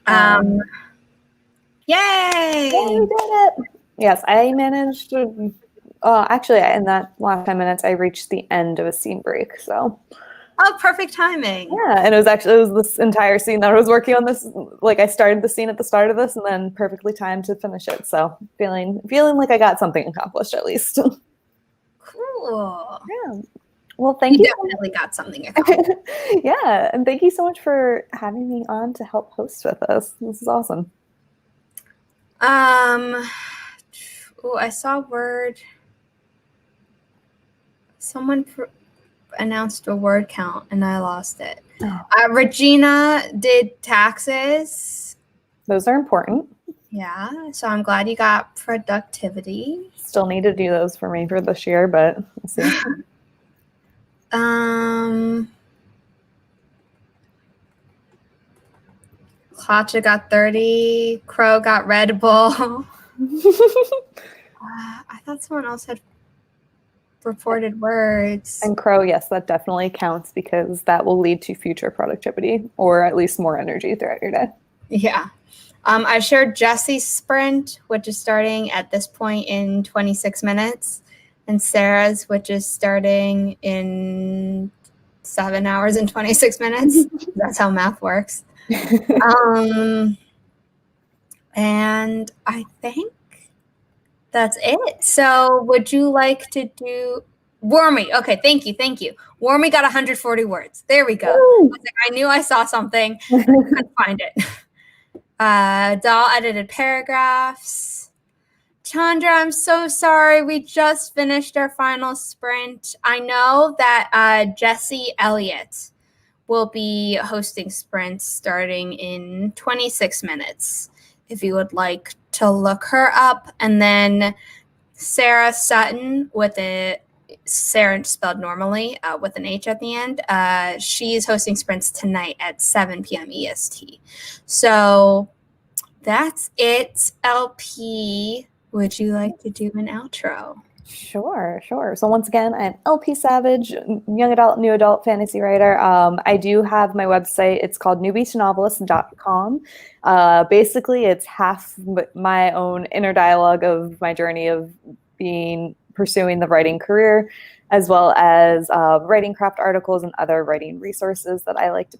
Yay! Yeah, you did it. Yes, I managed to. Actually, in that last 10 minutes, I reached the end of a scene break. So. Oh, perfect timing. Yeah, and it was this entire scene that I was working on. This, like, I started the scene at the start of this, and then perfectly timed to finish it. So feeling like I got something accomplished at least. Cool. Yeah. Well, thank you. Definitely got something accomplished. Yeah, and thank you so much for having me on to help host with us. This is awesome. I saw word. Someone announced a word count and I lost it. Regina did taxes. Those are important. Yeah, so I'm glad you got productivity. Still need to do those for me for this year, but we'll see. Klacha got 30. Crow got Red Bull. I thought someone else had reported words. And Crow, yes, that definitely counts because that will lead to future productivity or at least more energy throughout your day. Yeah. I shared Jesse's sprint, which is starting at this point in 26 minutes, and Sarah's, which is starting in 7 hours and 26 minutes. That's how math works. And I think that's it. So would you like to do Wormy? Okay, thank you. Wormy got 140 words. There we go. I knew I saw something. I couldn't find it. Doll edited paragraphs. Chandra, I'm so sorry. We just finished our final sprint. I know that Jessie Elliott will be hosting sprints starting in 26 minutes. If you would like to look her up. And then Sarah Sutton Sarah spelled normally with an H at the end. She's hosting sprints tonight at 7 p.m. EST. So that's it. LP, would you like to do an outro? Sure. So once again, I'm LP Savage, young adult, new adult fantasy writer. I do have my website. It's called newbeachnovelist.com. Basically, it's half my own inner dialogue of my journey of pursuing the writing career, as well as writing craft articles and other writing resources that I like to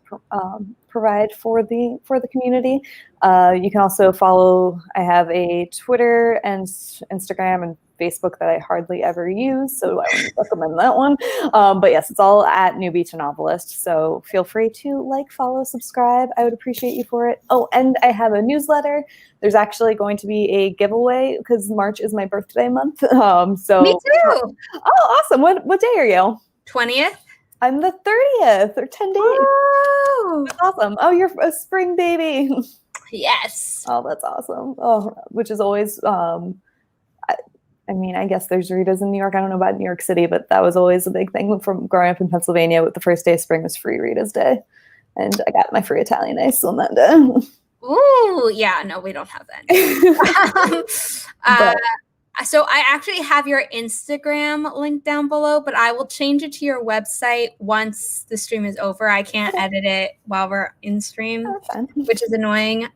provide for the community. You can also follow. I have a Twitter and Instagram and Facebook that I hardly ever use, so I wouldn't recommend that one. But yes, it's all at New Beach Novelist. So feel free to follow, subscribe. I would appreciate you for it. Oh, and I have a newsletter. There's actually going to be a giveaway because March is my birthday month. So me too. Oh, awesome! What day are you? 20th. I'm the 30th, or 10 days. Woo! That's awesome. Oh, you're a spring baby. Yes. Oh, that's awesome. Oh, which is always. I mean, I guess there's Ritas in New York. I don't know about New York City, but that was always a big thing from growing up in Pennsylvania. With the first day of spring was free Ritas Day, and I got my free Italian ice on that day. Ooh, yeah. No, we don't have that. So I actually have your Instagram link down below, but I will change it to your website once the stream is over. I can't edit it while we're in stream, which is annoying.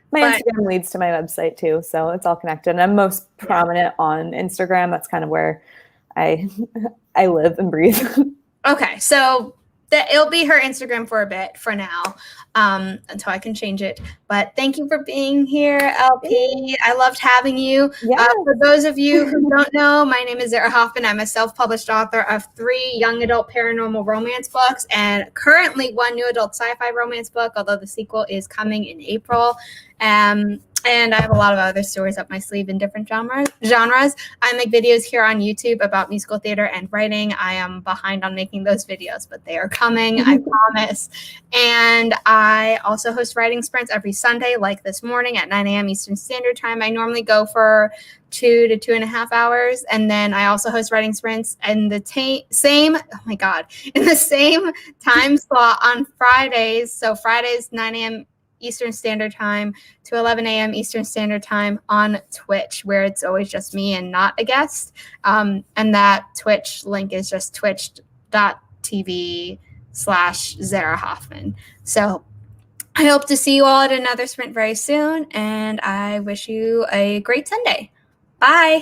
My Instagram leads to my website too, so it's all connected. And I'm most prominent on Instagram. That's kind of where I live and breathe. Okay, so it'll be her Instagram for a bit for now, until I can change it. But thank you for being here, LP. I loved having you. Yeah. For those of you who don't know, my name is Zara Hoffman. I'm a self-published author of 3 young adult paranormal romance books and currently 1 new adult sci-fi romance book, although the sequel is coming in April. And And I have a lot of other stories up my sleeve in different genres. I make videos here on YouTube about musical theater and writing. I am behind on making those videos, but they are coming, I promise. And I also host writing sprints every Sunday, like this morning at 9 a.m. Eastern Standard Time. I normally go for 2 to 2.5 hours. And then I also host writing sprints in the same time slot on Fridays. So Fridays, 9 a.m. Eastern Standard Time to 11 a.m. Eastern Standard Time on Twitch, where it's always just me and not a guest. And that Twitch link is just twitch.tv/Zara Hoffman. So I hope to see you all at another sprint very soon, and I wish you a great Sunday. Bye.